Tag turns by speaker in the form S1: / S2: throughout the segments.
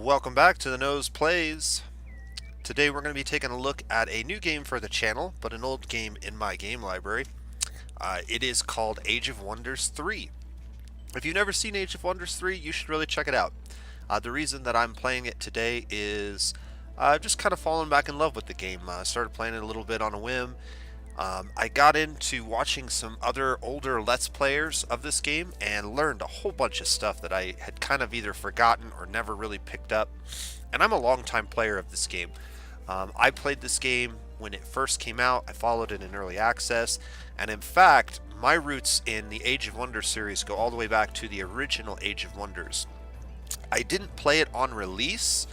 S1: Welcome back to the Nose Plays. Today we're going to be taking a look at a new game for the channel, but an old game in my game library. It is called Age of Wonders 3. If you've never seen Age of Wonders 3, you should really check it out. The reason that I'm playing it today is I've just kind of fallen back in love with the game. I started playing it a little bit on a whim. I got into watching some other older Let's Players of this game and learned a whole bunch of stuff that I had kind of either forgotten or never really picked up. And I'm a longtime player of this game. I played this game when it first came out. I followed it in early access. And in fact, my roots in the Age of Wonders series go all the way back to the original Age of Wonders. I didn't play it on release,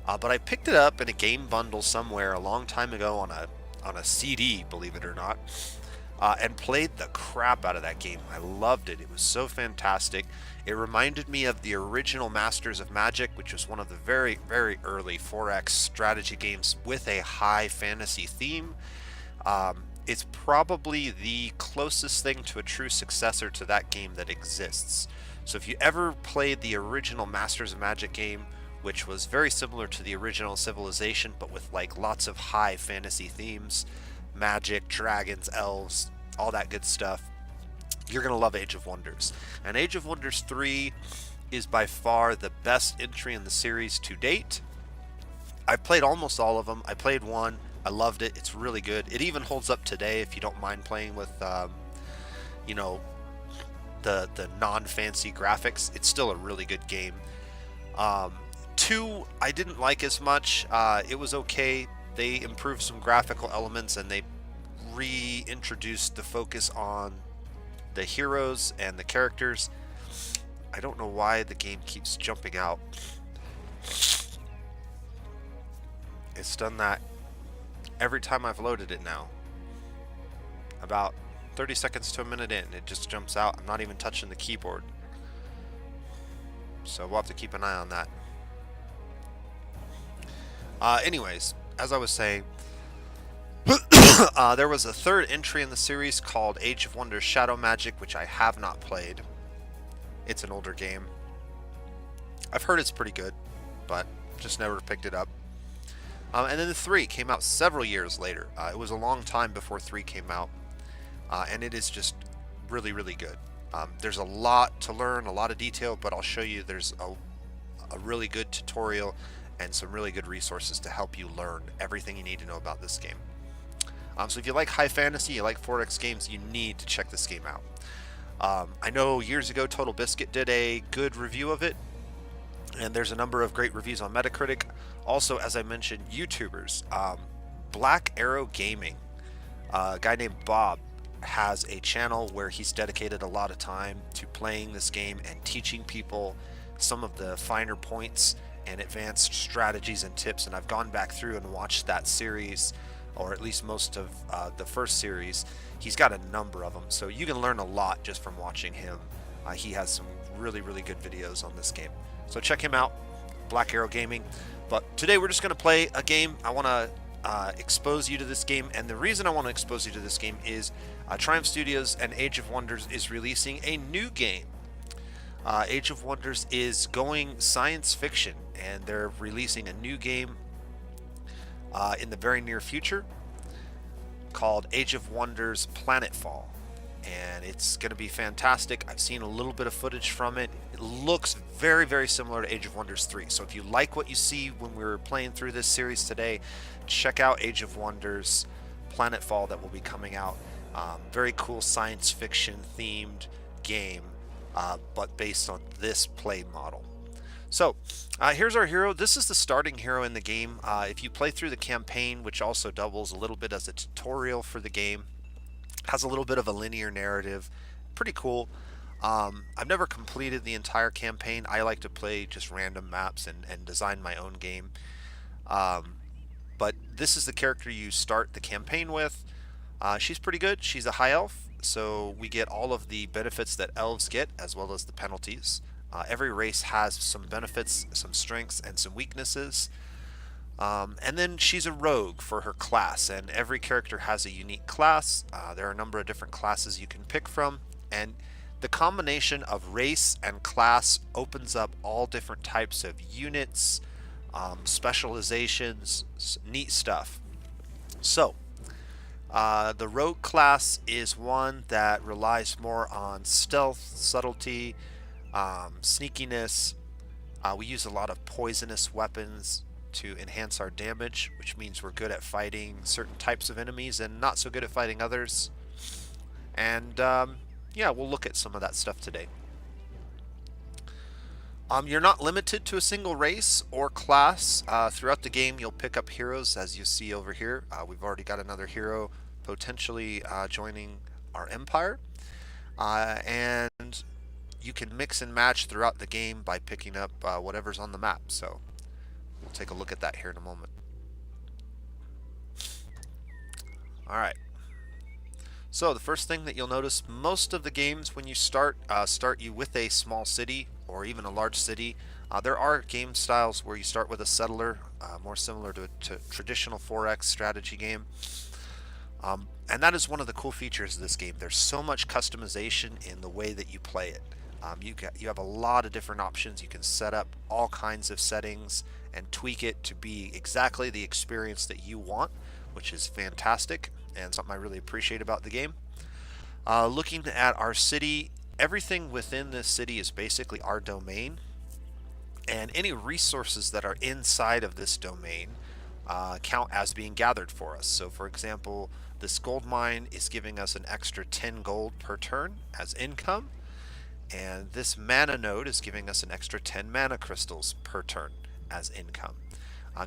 S1: but I picked it up in a game bundle somewhere a long time ago on a CD, believe it or not, and played the crap out of that game. I loved it. It was so fantastic. It reminded me of the original Masters of Magic, which was one of the very, very early 4X strategy games with a high fantasy theme. It's probably the closest thing to a true successor to that game that exists. So if you ever played the original Masters of Magic game, which was very similar to the original Civilization, but with like lots of high fantasy themes, magic, dragons, elves, all that good stuff, you're going to love Age of Wonders. And Age of Wonders 3 is by far the best entry in the series to date. I've played almost all of them. I played one. I loved it. It's really good. It even holds up today if you don't mind playing with, you know, the non-fancy graphics. It's still a really good game. 2 I didn't like as much. It was okay. They improved some graphical elements and they reintroduced the focus on the heroes and the characters. I don't know why the game keeps jumping out. It's done that every time I've loaded it now. About 30 seconds to a minute in, it just jumps out. I'm not even touching the keyboard. So we'll have to keep an eye on that. Anyways, as I was saying, there was a third entry in the series called Age of Wonders Shadow Magic, which I have not played. It's an older game. I've heard it's pretty good, but just never picked it up. And then the 3 came out several years later. It was a long time before 3 came out, and it is just really, really good. There's a lot to learn, a lot of detail, but I'll show you there's a really good tutorial and some really good resources to help you learn everything you need to know about this game. So if you like high fantasy, you like 4X games, you need to check this game out. I know years ago Total Biscuit did a good review of it, and there's a number of great reviews on Metacritic. Also, as I mentioned, YouTubers. Black Arrow Gaming, a guy named Bob, has a channel where he's dedicated a lot of time to playing this game and teaching people some of the finer points and advanced strategies and tips. And I've gone back through and watched that series, or at least most of the first series. He's got a number of them, so you can learn a lot just from watching him. He has some really, really good videos on this game, so check him out, Black Arrow Gaming. But today we're just going to play a game. I want to expose you to this game, and the reason I want to expose you to this game is Triumph Studios and Age of Wonders is releasing a new game. Age of Wonders is going science fiction, and they're releasing a new game in the very near future called Age of Wonders Planetfall, and it's going to be fantastic. I've seen a little bit of footage from it. It looks very, very similar to Age of Wonders 3. So if you like what you see when we're playing through this series today, check out Age of Wonders Planetfall that will be coming out. Very cool science fiction themed game, but based on this play model. So here's our hero. This is the starting hero in the game. If you play through the campaign, which also doubles a little bit as a tutorial for the game, has a little bit of a linear narrative, pretty cool. I've never completed the entire campaign. I like to play just random maps and design my own game. But this is the character you start the campaign with. She's pretty good. She's a high elf, so we get all of the benefits that elves get as well as the penalties. Every race has some benefits, some strengths, and some weaknesses. And then she's a rogue for her class, and every character has a unique class. There are a number of different classes you can pick from, and the combination of race and class opens up all different types of units, specializations, neat stuff. So, the rogue class is one that relies more on stealth, subtlety, sneakiness. We use a lot of poisonous weapons to enhance our damage, which means we're good at fighting certain types of enemies and not so good at fighting others. And yeah, we'll look at some of that stuff today. You're not limited to a single race or class. Throughout the game, you'll pick up heroes, as you see over here. We've already got another hero potentially joining our empire. And you can mix and match throughout the game by picking up whatever's on the map. So we'll take a look at that here in a moment. Alright. So the first thing that you'll notice, most of the games when you start you with a small city or even a large city. There are game styles where you start with a settler, more similar to traditional 4X strategy game. And that is one of the cool features of this game. There's so much customization in the way that you play it. You have a lot of different options. You can set up all kinds of settings and tweak it to be exactly the experience that you want, which is fantastic and something I really appreciate about the game. Looking at our city, everything within this city is basically our domain, and any resources that are inside of this domain count as being gathered for us. So for example, this gold mine is giving us an extra 10 gold per turn as income, and this mana node is giving us an extra 10 mana crystals per turn as income.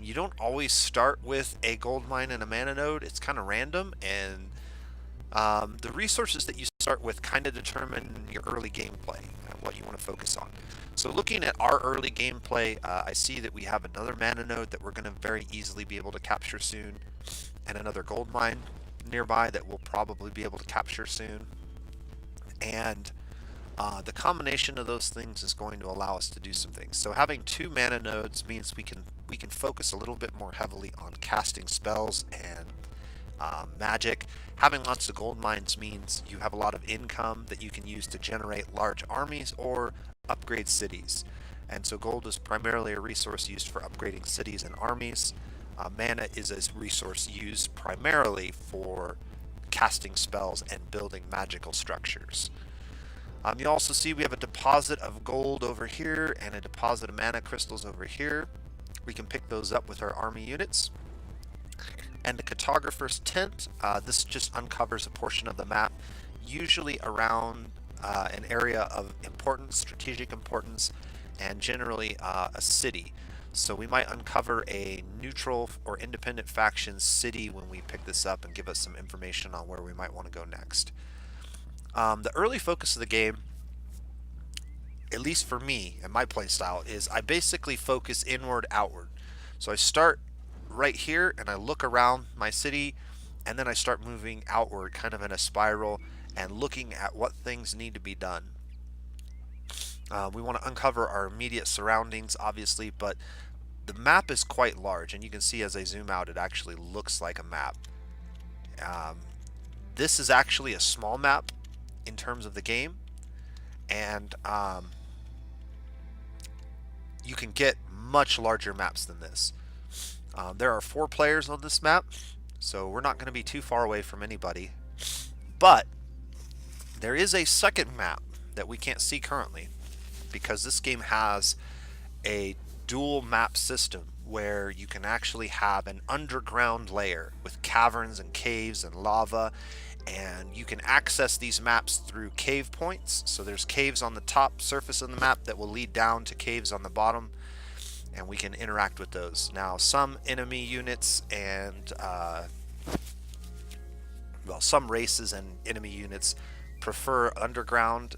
S1: You don't always start with a gold mine and a mana node. It's kind of random, and the resources that you start with kind of determine your early gameplay and what you want to focus on. So looking at our early gameplay, I see that we have another mana node that we're going to very easily be able to capture soon, and another gold mine nearby that we'll probably be able to capture soon. And the combination of those things is going to allow us to do some things. So having 2 mana nodes means we can focus a little bit more heavily on casting spells and magic. Having lots of gold mines means you have a lot of income that you can use to generate large armies or upgrade cities. And so gold is primarily a resource used for upgrading cities and armies. Mana is a resource used primarily for casting spells and building magical structures. You also see we have a deposit of gold over here and a deposit of mana crystals over here. We can pick those up with our army units. And the cartographer's tent, this just uncovers a portion of the map, usually around an area of importance, strategic importance, and generally a city. So we might uncover a neutral or independent faction city when we pick this up and give us some information on where we might want to go next. The early focus of the game, at least for me and my playstyle, is I basically focus inward, outward. So I start right here and I look around my city, and then I start moving outward kind of in a spiral and looking at what things need to be done. We want to uncover our immediate surroundings, obviously, but the map is quite large, and you can see as I zoom out it actually looks like a map. This is actually a small map in terms of the game, and you can get much larger maps than this. There are 4 players on this map, so we're not going to be too far away from anybody, but there is a second map that we can't see currently because this game has a dual map system where you can actually have an underground layer with caverns and caves and lava, and you can access these maps through cave points. So there's caves on the top surface of the map that will lead down to caves on the bottom, and we can interact with those. Now some enemy units and some races and enemy units prefer underground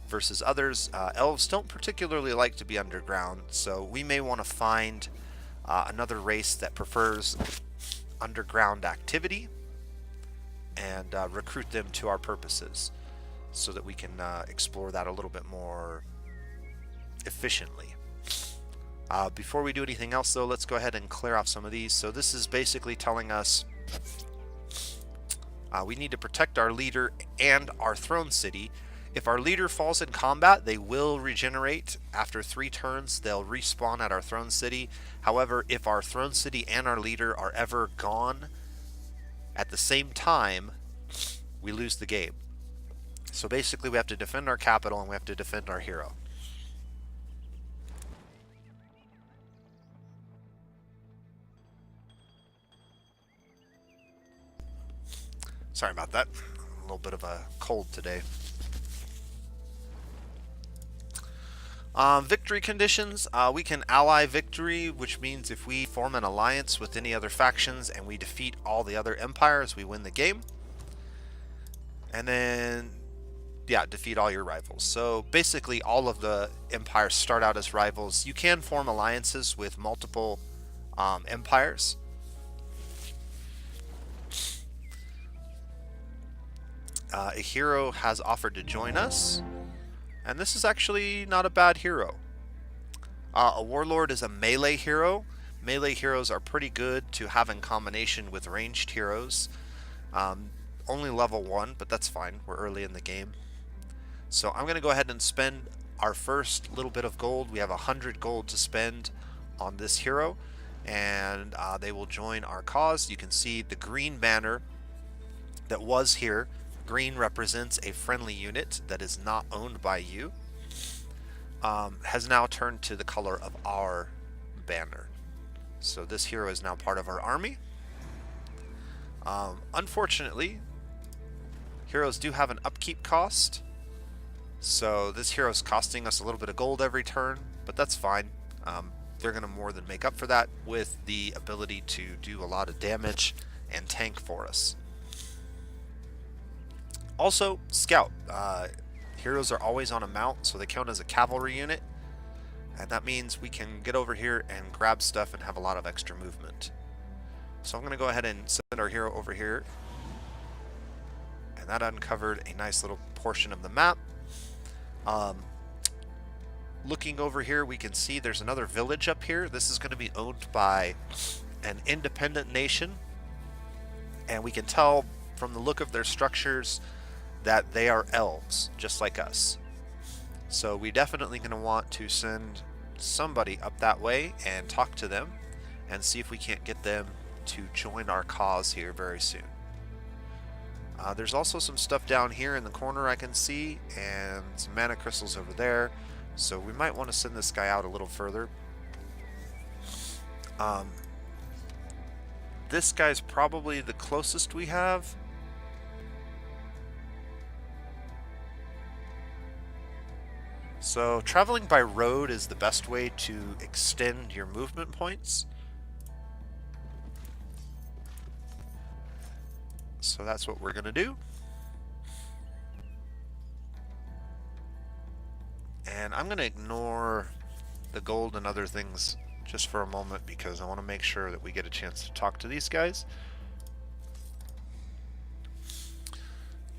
S1: versus others. Elves don't particularly like to be underground, so we may want to find another race that prefers underground activity and recruit them to our purposes so that we can explore that a little bit more efficiently. Before we do anything else though, let's go ahead and clear off some of these. So this is basically telling us we need to protect our leader and our throne city, If our leader falls in combat, they will regenerate. After 3 turns, they'll respawn at our throne city. However, if our throne city and our leader are ever gone at the same time, we lose the game. So basically we have to defend our capital and we have to defend our hero. Sorry about that. A little bit of a cold today. Victory conditions. We can ally victory, which means if we form an alliance with any other factions and we defeat all the other empires, we win the game. And then, yeah, defeat all your rivals. So basically all of the empires start out as rivals. You can form alliances with multiple empires. A hero has offered to join us. And this is actually not a bad hero. A warlord is a melee hero. Melee heroes are pretty good to have in combination with ranged heroes. Only level 1, but that's fine. We're early in the game. So I'm going to go ahead and spend our first little bit of gold. We have 100 gold to spend on this hero. And they will join our cause. You can see the green banner that was here. Green represents a friendly unit that is not owned by you. Has now turned to the color of our banner. So this hero is now part of our army. Unfortunately, heroes do have an upkeep cost. So this hero is costing us a little bit of gold every turn, but that's fine. They're going to more than make up for that with the ability to do a lot of damage and tank for us. Also, Scout. Heroes are always on a mount, so they count as a cavalry unit. And that means we can get over here and grab stuff and have a lot of extra movement. So I'm going to go ahead and send our hero over here. And that uncovered a nice little portion of the map. Looking over here, we can see there's another village up here. This is going to be owned by an independent nation. And we can tell from the look of their structures that they are elves, just like us. So we definitely going to want to send somebody up that way and talk to them and see if we can't get them to join our cause here very soon. There's also some stuff down here in the corner I can see, and some mana crystals over there. So we might want to send this guy out a little further. This guy's probably the closest we have. So traveling by road is the best way to extend your movement points. So that's what we're going to do. And I'm going to ignore the gold and other things just for a moment because I want to make sure that we get a chance to talk to these guys.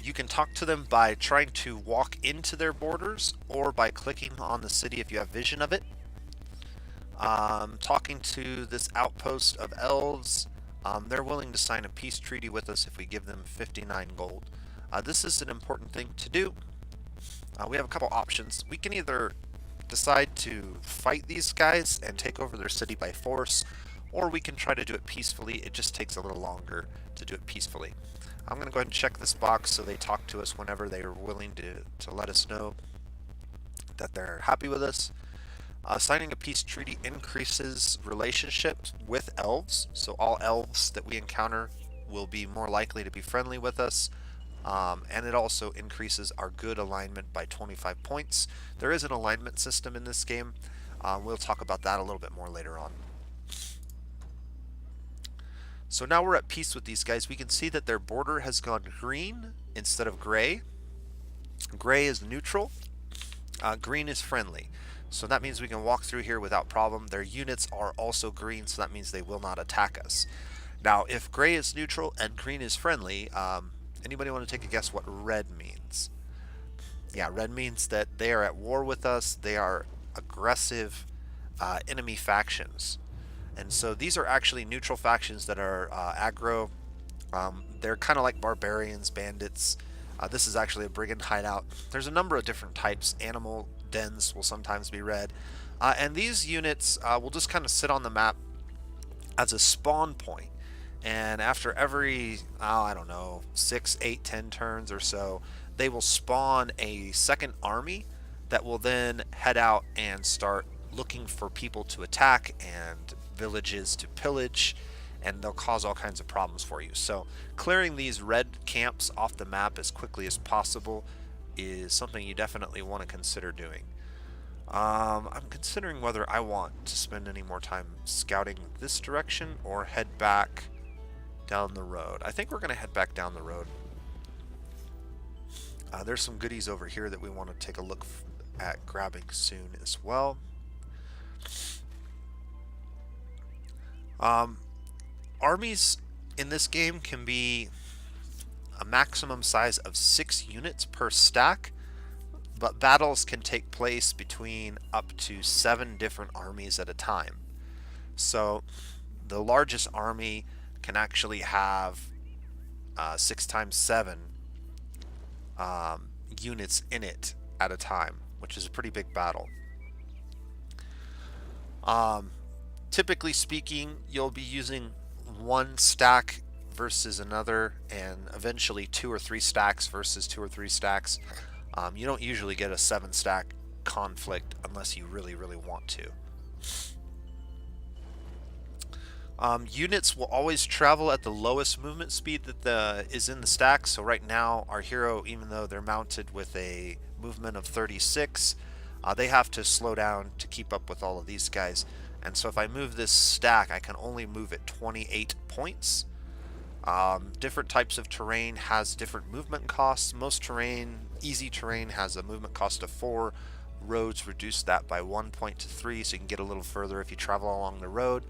S1: You can talk to them by trying to walk into their borders or by clicking on the city if you have vision of it. Talking to this outpost of elves, they're willing to sign a peace treaty with us if we give them 59 gold. This is an important thing to do. We have a couple options. We can either decide to fight these guys and take over their city by force, or we can try to do it peacefully. It just takes a little longer to do it peacefully. I'm going to go ahead and check this box so they talk to us whenever they are willing to let us know that they're happy with us. Signing a peace treaty increases relationships with elves, so all elves that we encounter will be more likely to be friendly with us, and it also increases our good alignment by 25 points. There is an alignment system in this game. We'll talk about that a little bit more later on. So now we're at peace with these guys. We can see that their border has gone green instead of gray. Gray is neutral. Green is friendly. So that means we can walk through here without problem. Their units are also green, so that means they will not attack us. Now, if gray is neutral and green is friendly, anybody want to take a guess what red means? Yeah, red means that they are at war with us. They are aggressive enemy factions. And so these are actually neutral factions that are aggro. They're kind of like barbarians, bandits. This is actually a brigand hideout. There's a number of different types. Animal dens will sometimes be read. And these units will just kind of sit on the map as a spawn point. And after every, I don't know, 6, 8, 10 turns or so, they will spawn a second army that will then head out and start looking for people to attack and villages to pillage, and they'll cause all kinds of problems for you. So clearing these red camps off the map as quickly as possible is something you definitely want to consider doing. I'm considering whether I want to spend any more time scouting this direction or head back down the road. I think we're going to head back down the road. There's some goodies over here that we want to take a look at grabbing soon as well. Armies in this game can be a maximum size of 6 units per stack, but battles can take place between up to 7 different armies at a time. So the largest army can actually have 6 times 7 units in it at a time, which is a pretty big battle. Typically speaking, you'll be using 1 stack versus another, and eventually 2 or 3 stacks versus 2 or 3 stacks. You don't usually get a 7 stack conflict unless you really want to. Units will always travel at the lowest movement speed that is in the stack. So right now our hero, even though they're mounted with a movement of 36, they have to slow down to keep up with all of these guys. And so if I move this stack, I can only move at 28 points. Different types of terrain has different movement costs. Most terrain, easy terrain, has a movement cost of 4. Roads reduce that by 1 point to 3, so you can get a little further if you travel along the road.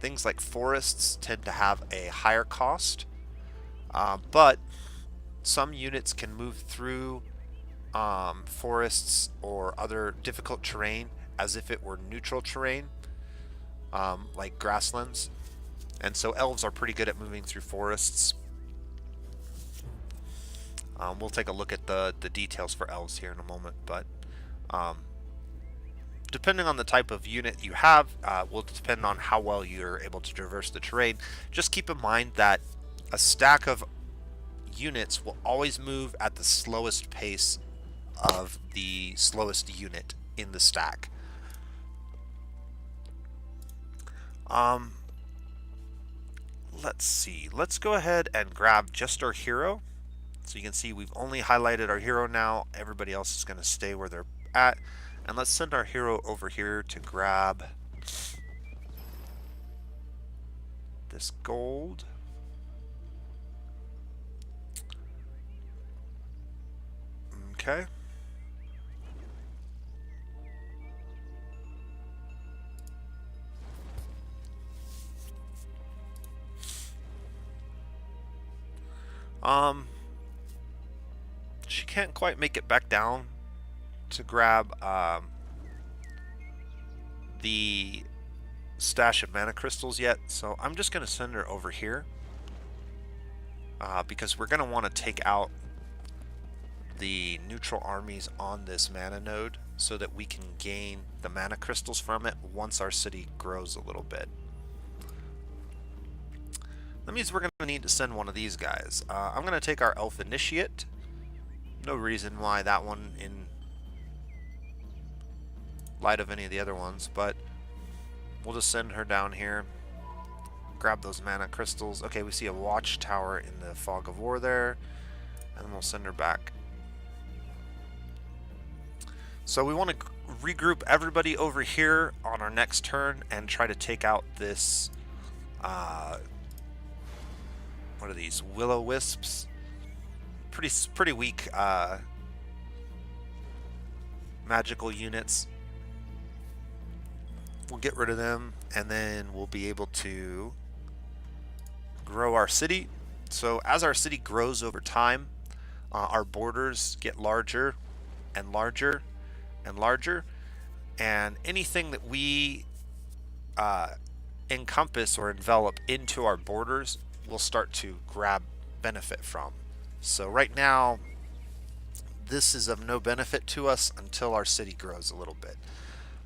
S1: Things like forests tend to have a higher cost, but some units can move through forests or other difficult terrain as if it were neutral terrain, like grasslands. And so elves are pretty good at moving through forests. We'll take a look at the details for elves here in a moment, but depending on the type of unit you have, will depend on how well you're able to traverse the terrain. Just keep in mind that a stack of units will always move at the slowest pace of the slowest unit in the stack. Let's see. Let's go ahead and grab just our hero. So you can see we've only highlighted our hero now. Everybody else is going to stay where they're at. And let's send our hero over here to grab this gold. Okay. She can't quite make it back down to grab the stash of mana crystals yet, so I'm just going to send her over here because we're going to want to take out the neutral armies on this mana node so that we can gain the mana crystals from it once our city grows a little bit. That means we're going to need to send one of these guys. I'm going to take our Elf Initiate. No reason why that one in light of any of the other ones, but we'll just send her down here. Grab those mana crystals. Okay, we see a watchtower in the Fog of War there, and then we'll send her back. So we want to regroup everybody over here on our next turn and try to take out this what are these? Will-o-wisps. Pretty weak magical units. We'll get rid of them, and then we'll be able to grow our city. So as our city grows over time, our borders get larger and larger and larger, and anything that we encompass or envelop into our borders will start to grab benefit from. So right now, this is of no benefit to us until our city grows a little bit.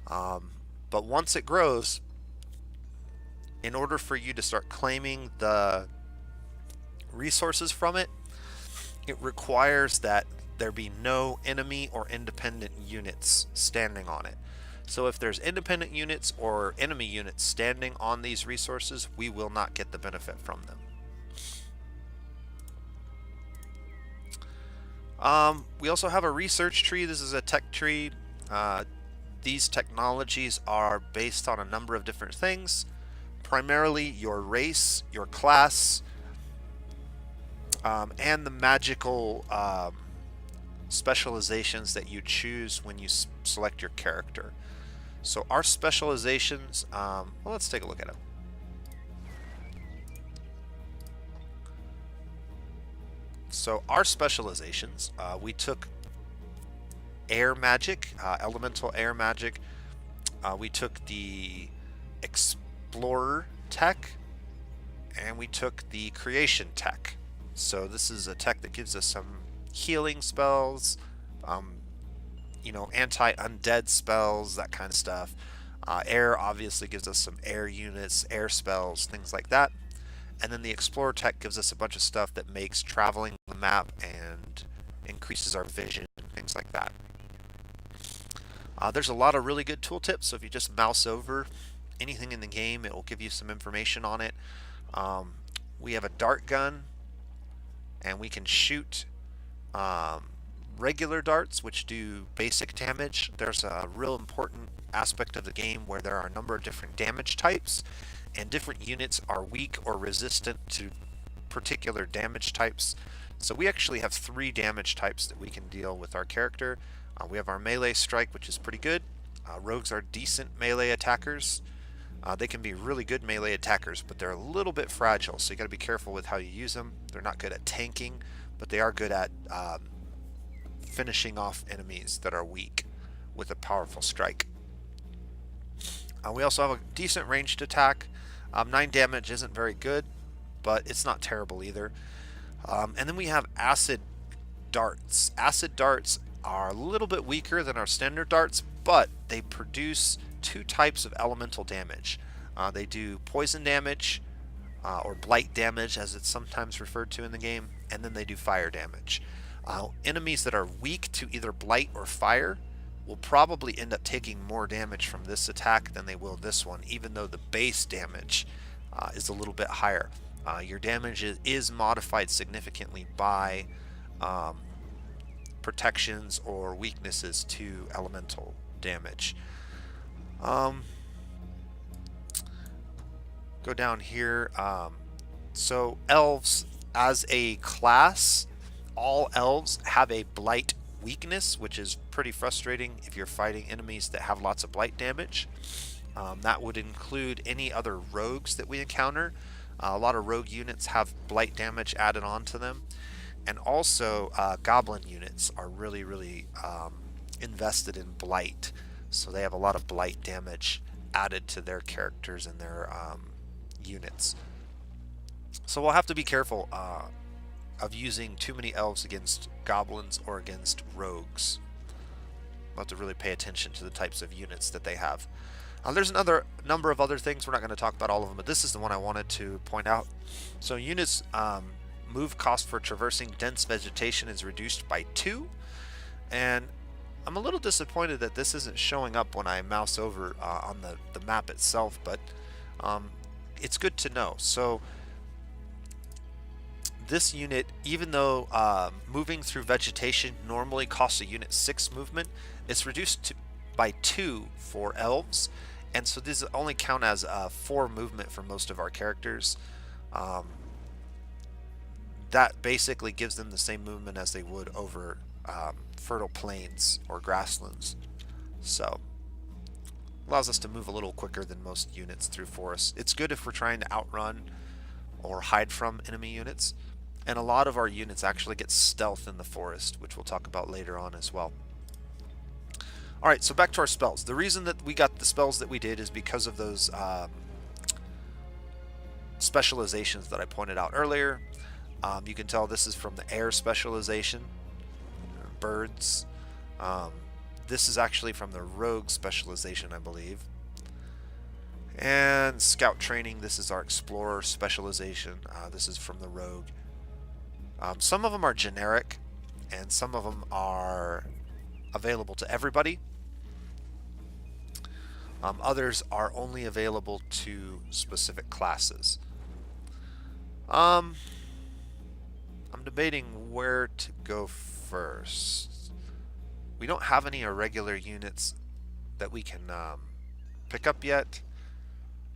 S1: But once it grows, in order for you to start claiming the resources from it, it requires that there be no enemy or independent units standing on it. So if there's independent units or enemy units standing on these resources, we will not get the benefit from them. We also have a research tree. This is a tech tree. These technologies are based on a number of different things, primarily your race, your class, and the magical specializations that you choose when you select your character. So our specializations, well, let's take a look at them. So our specializations, we took air magic, elemental air magic. We took the explorer tech, and we took the creation tech. So this is a tech that gives us some healing spells, you know, anti-undead spells, that kind of stuff. Air obviously gives us some air units, air spells, things like that. And then the Explorer tech gives us a bunch of stuff that makes traveling the map and increases our vision, things like that. There's a lot of really good tooltips, so if you just mouse over anything in the game, it will give you some information on it. We have a dart gun, and we can shoot regular darts, which do basic damage. There's a real important aspect of the game where there are a number of different damage types, and different units are weak or resistant to particular damage types. So we actually have 3 damage types that we can deal with our character. We have our melee strike, which is pretty good. Rogues are decent melee attackers. They can be really good melee attackers, but they're a little bit fragile, so you got to be careful with how you use them. They're not good at tanking, but they are good at finishing off enemies that are weak with a powerful strike. We also have a decent ranged attack. 9 damage isn't very good, but it's not terrible either. And then we have acid darts. Acid darts are a little bit weaker than our standard darts, but they produce 2 types of elemental damage. They do poison damage, or blight damage as it's sometimes referred to in the game, and then they do fire damage. Enemies that are weak to either blight or fire will probably end up taking more damage from this attack than they will this one, even though the base damage is a little bit higher. Your damage is modified significantly by protections or weaknesses to elemental damage. Go down here. So elves as a class, all elves have a blight weakness, which is pretty frustrating if you're fighting enemies that have lots of blight damage. That would include any other rogues that we encounter. A lot of rogue units have blight damage added on to them, and also goblin units are really invested in blight, so they have a lot of blight damage added to their characters and their units. So we'll have to be careful of using too many elves against goblins or against rogues. We'll have to really pay attention to the types of units that they have. There's another number of other things. We're not going to talk about all of them, but this is the one I wanted to point out. So units move cost for traversing dense vegetation is reduced by 2, and I'm a little disappointed that this isn't showing up when I mouse over on the map itself, but it's good to know. So this unit, even though moving through vegetation normally costs a unit 6 movement, it's reduced by 2 for elves, and so these only count as 4 movement for most of our characters. That basically gives them the same movement as they would over fertile plains or grasslands. So allows us to move a little quicker than most units through forests. It's good if we're trying to outrun or hide from enemy units, and a lot of our units actually get stealth in the forest, which we'll talk about later on as well. Alright, so back to our spells. The reason that we got the spells that we did is because of those specializations that I pointed out earlier. You can tell this is from the air specialization, birds. Um, this is actually from the rogue specialization, I believe. And scout training, this is our explorer specialization. This is from the rogue. Some of them are generic, and some of them are available to everybody. Others are only available to specific classes. I'm debating where to go first. We don't have any irregular units that we can pick up yet.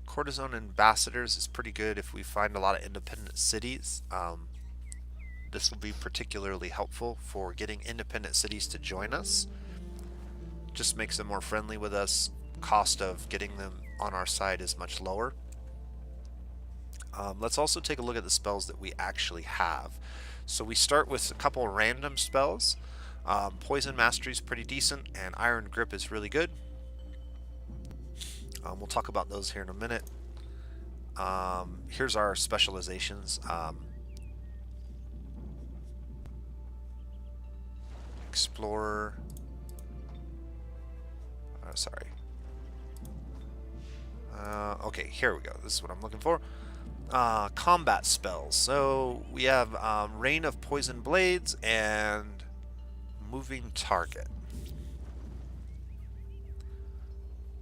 S1: Courtesan ambassadors is pretty good if we find a lot of independent cities. This will be particularly helpful for getting independent cities to join us. Just makes them more friendly with us. Cost of getting them on our side is much lower. Let's also take a look at the spells that we actually have. So we start with a couple random spells. Poison Mastery is pretty decent, and Iron Grip is really good. We'll talk about those here in a minute. Here's our specializations. Explorer. Sorry. Okay, here we go. This is what I'm looking for. Combat spells. So we have Rain of Poison Blades and Moving Target.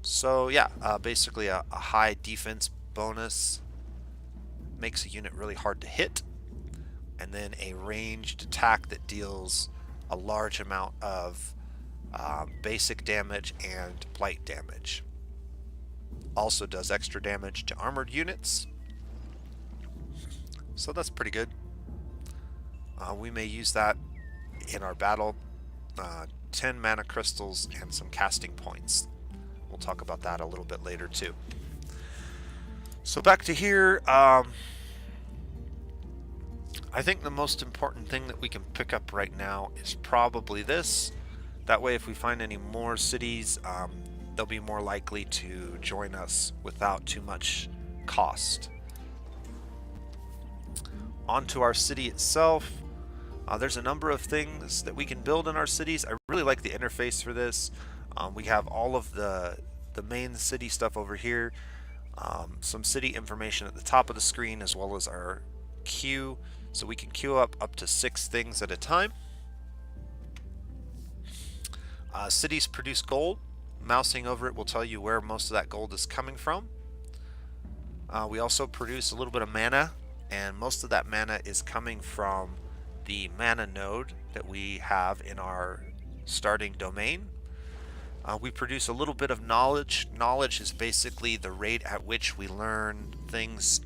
S1: So yeah, basically a high defense bonus makes a unit really hard to hit, and then a ranged attack that deals a large amount of basic damage and blight damage. Also does extra damage to armored units, so that's pretty good. We may use that in our battle. 10 mana crystals and some casting points. We'll talk about that a little bit later too. So back to here, I think the most important thing that we can pick up right now is probably this. That way if we find any more cities, they'll be more likely to join us without too much cost. Onto our city itself. There's a number of things that we can build in our cities. I really like the interface for this. We have all of the main city stuff over here. Some city information at the top of the screen, as well as our queue. So we can queue up to 6 things at a time. Cities produce gold. Mousing over it will tell you where most of that gold is coming from. We also produce a little bit of mana, and most of that mana is coming from the mana node that we have in our starting domain. We produce a little bit of knowledge. Knowledge is basically the rate at which we learn things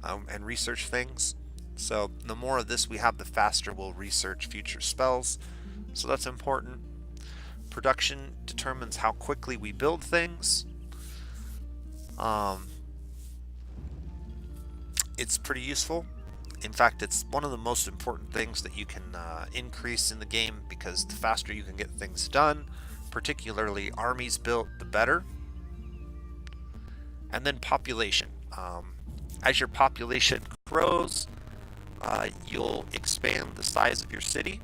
S1: and research things. So the more of this we have, the faster we'll research future spells. So that's important. Production determines how quickly we build things. It's pretty useful. In fact, it's one of the most important things that you can increase in the game, because the faster you can get things done, particularly armies built, the better. And then population. As your population grows, you'll expand the size of your city,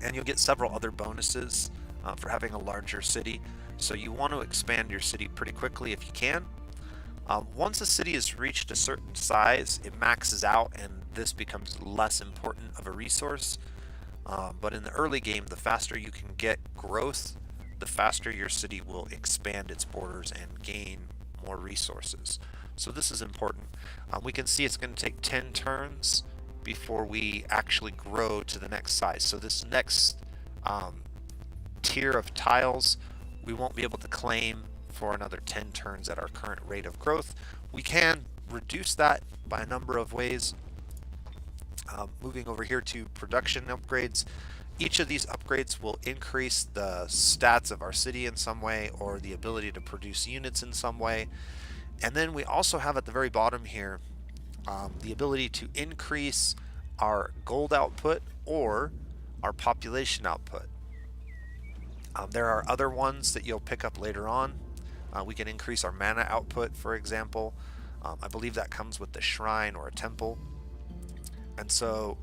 S1: and you'll get several other bonuses for having a larger city. So you want to expand your city pretty quickly if you can. Once a city has reached a certain size, it maxes out, and this becomes less important of a resource. But in the early game, the faster you can get growth, the faster your city will expand its borders and gain more resources. So this is important. We can see it's going to take 10 turns before we actually grow to the next size. So this next tier of tiles, we won't be able to claim for another 10 turns at our current rate of growth. We can reduce that by a number of ways. Moving over here to production upgrades. Each of these upgrades will increase the stats of our city in some way, or the ability to produce units in some way. And then we also have at the very bottom here the ability to increase our gold output or our population output. There are other ones that you'll pick up later on. We can increase our mana output, for example. I believe that comes with the shrine or a temple. And so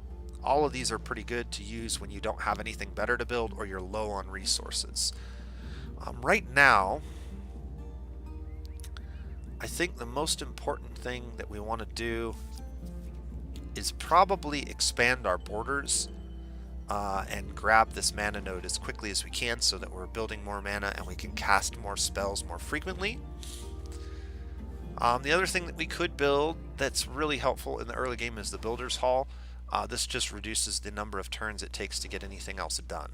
S1: all of these are pretty good to use when you don't have anything better to build or you're low on resources. Right now, I think the most important thing that we want to do is probably expand our borders and grab this mana node as quickly as we can so that we're building more mana and we can cast more spells more frequently. The other thing that we could build that's really helpful in the early game is the Builder's Hall. This just reduces the number of turns it takes to get anything else done.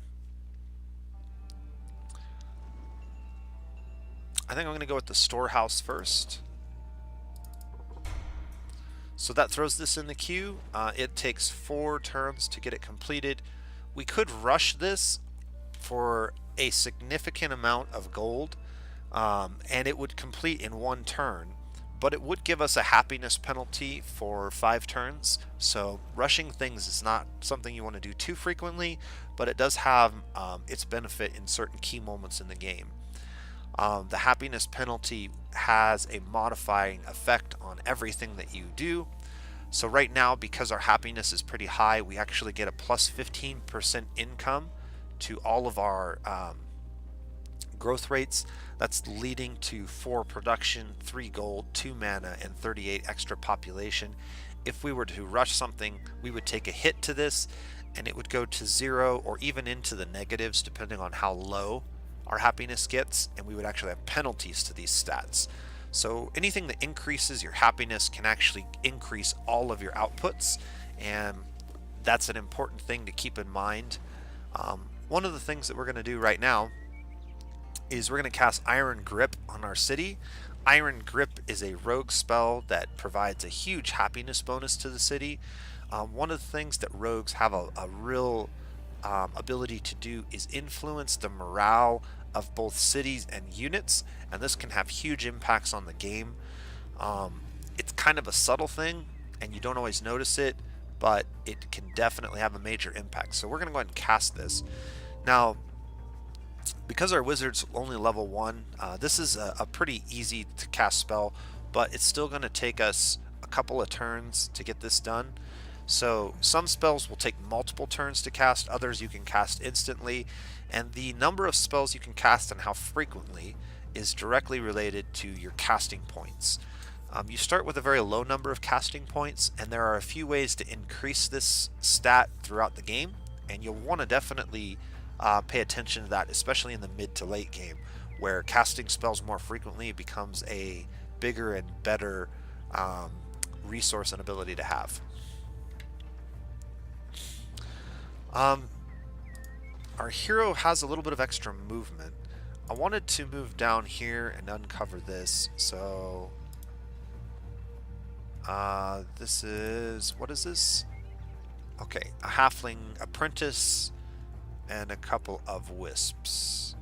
S1: I think I'm going to go with the Storehouse first. So that throws this in the queue. It takes 4 turns to get it completed. We could rush this for a significant amount of gold, and it would complete in 1 turn. But it would give us a happiness penalty for 5 turns, so rushing things is not something you want to do too frequently, but it does have its benefit in certain key moments in the game. The happiness penalty has a modifying effect on everything that you do. So right now, because our happiness is pretty high, we actually get a plus 15% income to all of our growth rates. That's leading to 4 production, 3 gold, 2 mana, and 38 extra population. If we were to rush something, we would take a hit to this, and it would go to 0 or even into the negatives depending on how low our happiness gets, and we would actually have penalties to these stats. So anything that increases your happiness can actually increase all of your outputs, and that's an important thing to keep in mind. One of the things that we're going to do right now is we're going to cast Iron Grip on our city. Iron Grip is a rogue spell that provides a huge happiness bonus to the city. One of the things that rogues have a real ability to do is influence the morale of both cities and units, and this can have huge impacts on the game. It's kind of a subtle thing and you don't always notice it, but it can definitely have a major impact. So we're going to go ahead and cast this. Now, because our wizard's only level 1, this is a pretty easy to cast spell, but it's still going to take us a couple of turns to get this done. So some spells will take multiple turns to cast, others you can cast instantly, and the number of spells you can cast and how frequently is directly related to your casting points. You start with a very low number of casting points, and there are a few ways to increase this stat throughout the game, and you'll want to definitely pay attention to that, especially in the mid to late game, where casting spells more frequently becomes a bigger and better resource and ability to have. Our hero has a little bit of extra movement. I wanted to move down here and uncover this, so this is, what is this? Okay, a halfling apprentice and a couple of wisps.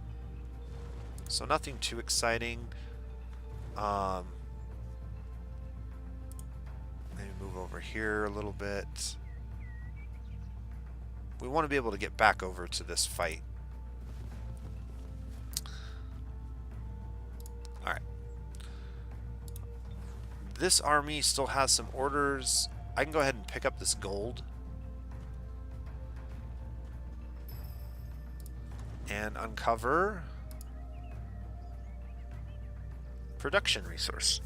S1: So nothing too exciting. Maybe move over here a little bit. We want to be able to get back over to this fight. Alright. This army still has some orders. I can go ahead and pick up this gold. And uncover production resource.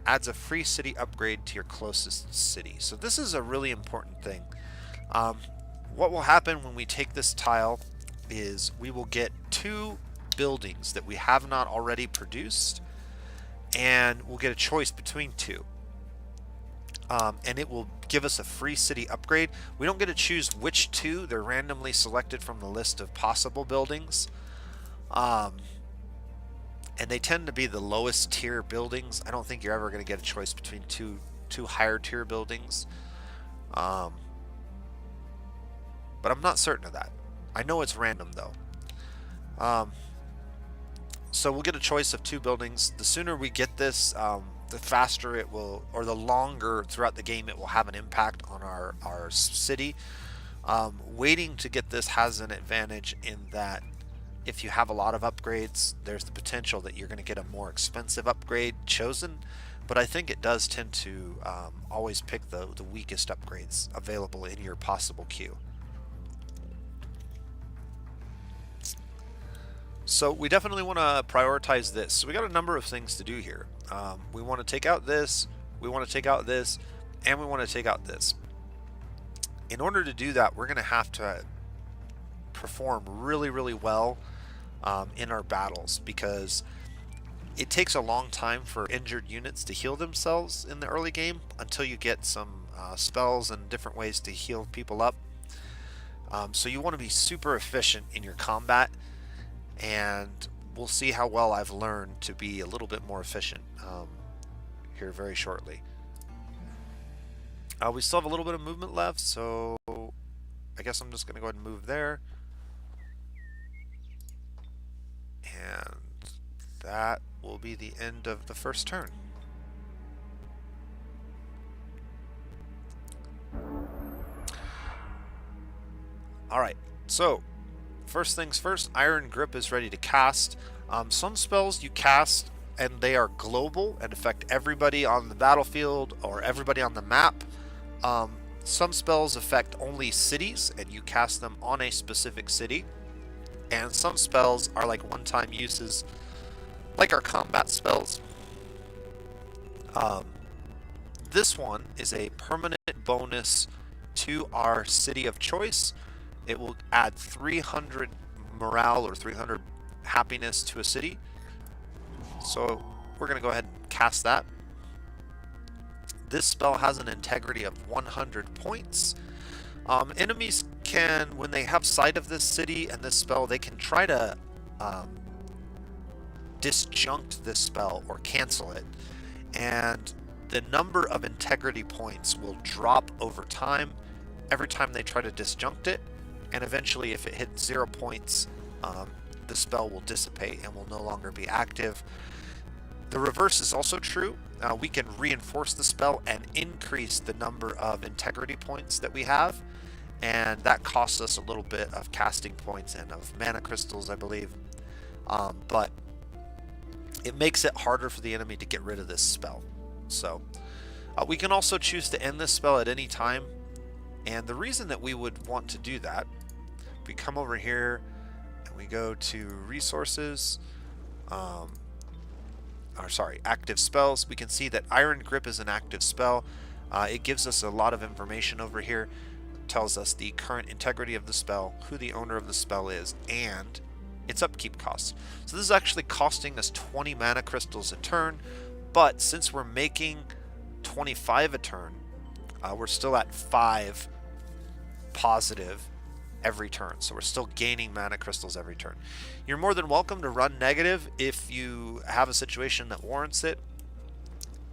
S1: Adds a free city upgrade to your closest city. So this is a really important thing. What will happen when we take this tile is we will get 2 buildings that we have not already produced, and we'll get a choice between 2. And it will give us a free city upgrade. We don't get to choose which 2. They're randomly selected from the list of possible buildings. And they tend to be the lowest tier buildings. I don't think you're ever going to get a choice between two higher tier buildings. But I'm not certain of that. I know it's random though. So we'll get a choice of 2 buildings. The sooner we get this, the faster it will, or the longer throughout the game it will have an impact on our city. Waiting to get this has an advantage in that if you have a lot of upgrades, there's the potential that you're going to get a more expensive upgrade chosen but I think it does tend to always pick the weakest upgrades available in your possible queue. So we definitely want to prioritize this. So we got a number of things to do here. We want to take out this, we want to take out this, and we want to take out this. In order to do that, we're going to have to perform really, really well in our battles, because it takes a long time for injured units to heal themselves in the early game until you get some spells and different ways to heal people up. So you want to be super efficient in your combat, and we'll see how well I've learned to be a little bit more efficient here very shortly. We still have a little bit of movement left, so I guess I'm just going to go ahead and move there. And that will be the end of the first turn. Alright, so first things first, Iron Grip is ready to cast. Some spells you cast and they are global and affect everybody on the battlefield or everybody on the map. Some spells affect only cities and you cast them on a specific city. And some spells are like one-time uses, like our combat spells. This one is a permanent bonus to our city of choice. It will add 300 morale or 300 happiness to a city. So we're going to go ahead and cast that. This spell has an integrity of 100 points. Enemies can, when they have sight of this city and this spell, they can try to disjunct this spell or cancel it. And the number of integrity points will drop over time every time they try to disjunct it. And eventually, if it hits 0 points, the spell will dissipate and will no longer be active. The reverse is also true. We can reinforce the spell and increase the number of integrity points that we have, and that costs us a little bit of casting points and of mana crystals, I believe. But it makes it harder for the enemy to get rid of this spell. So we can also choose to end this spell at any time, and the reason that we would want to do that, we come over here and we go to resources, active spells. We can see that Iron Grip is an active spell. It gives us a lot of information over here. It tells us the current integrity of the spell, who the owner of the spell is, and its upkeep costs. So this is actually costing us 20 mana crystals a turn, but since we're making 25 a turn, we're still at 5 positive every turn, so we're still gaining mana crystals every turn. You're more than welcome to run negative if you have a situation that warrants it.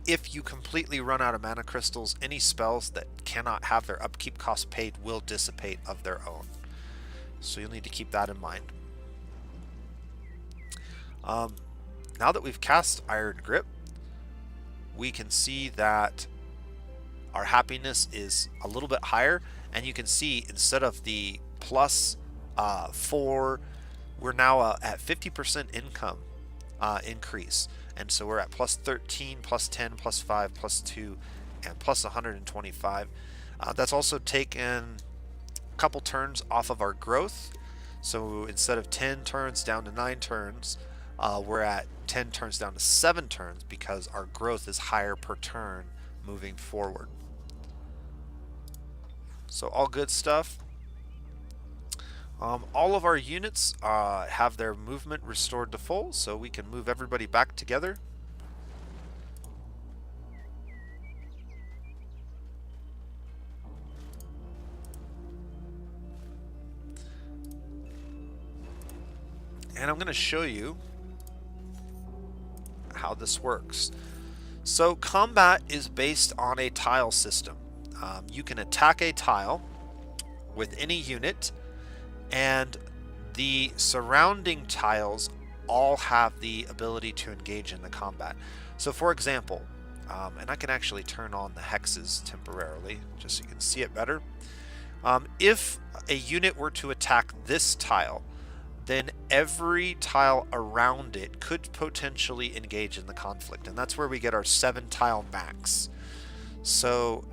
S1: If you completely run out of mana crystals, any spells that cannot have their upkeep cost paid will dissipate of their own, so you'll need to keep that in mind. Now that we've cast Iron Grip, we can see that our happiness is a little bit higher, and you can see instead of the plus 4, we're now at 50% income increase, and so we're at plus 13, plus 10, plus 5, plus 2, and plus 125. That's also taken a couple turns off of our growth, so instead of 10 turns down to 9 turns, we're at 10 turns down to 7 turns because our growth is higher per turn moving forward. So all good stuff. All of our units have their movement restored to full, so we can move everybody back together. And I'm going to show you how this works. So combat is based on a tile system. You can attack a tile with any unit, and the surrounding tiles all have the ability to engage in the combat. So for example, and I can actually turn on the hexes temporarily just so you can see it better. If a unit were to attack this tile, then every tile around it could potentially engage in the conflict. And that's where we get our 7 tile max. So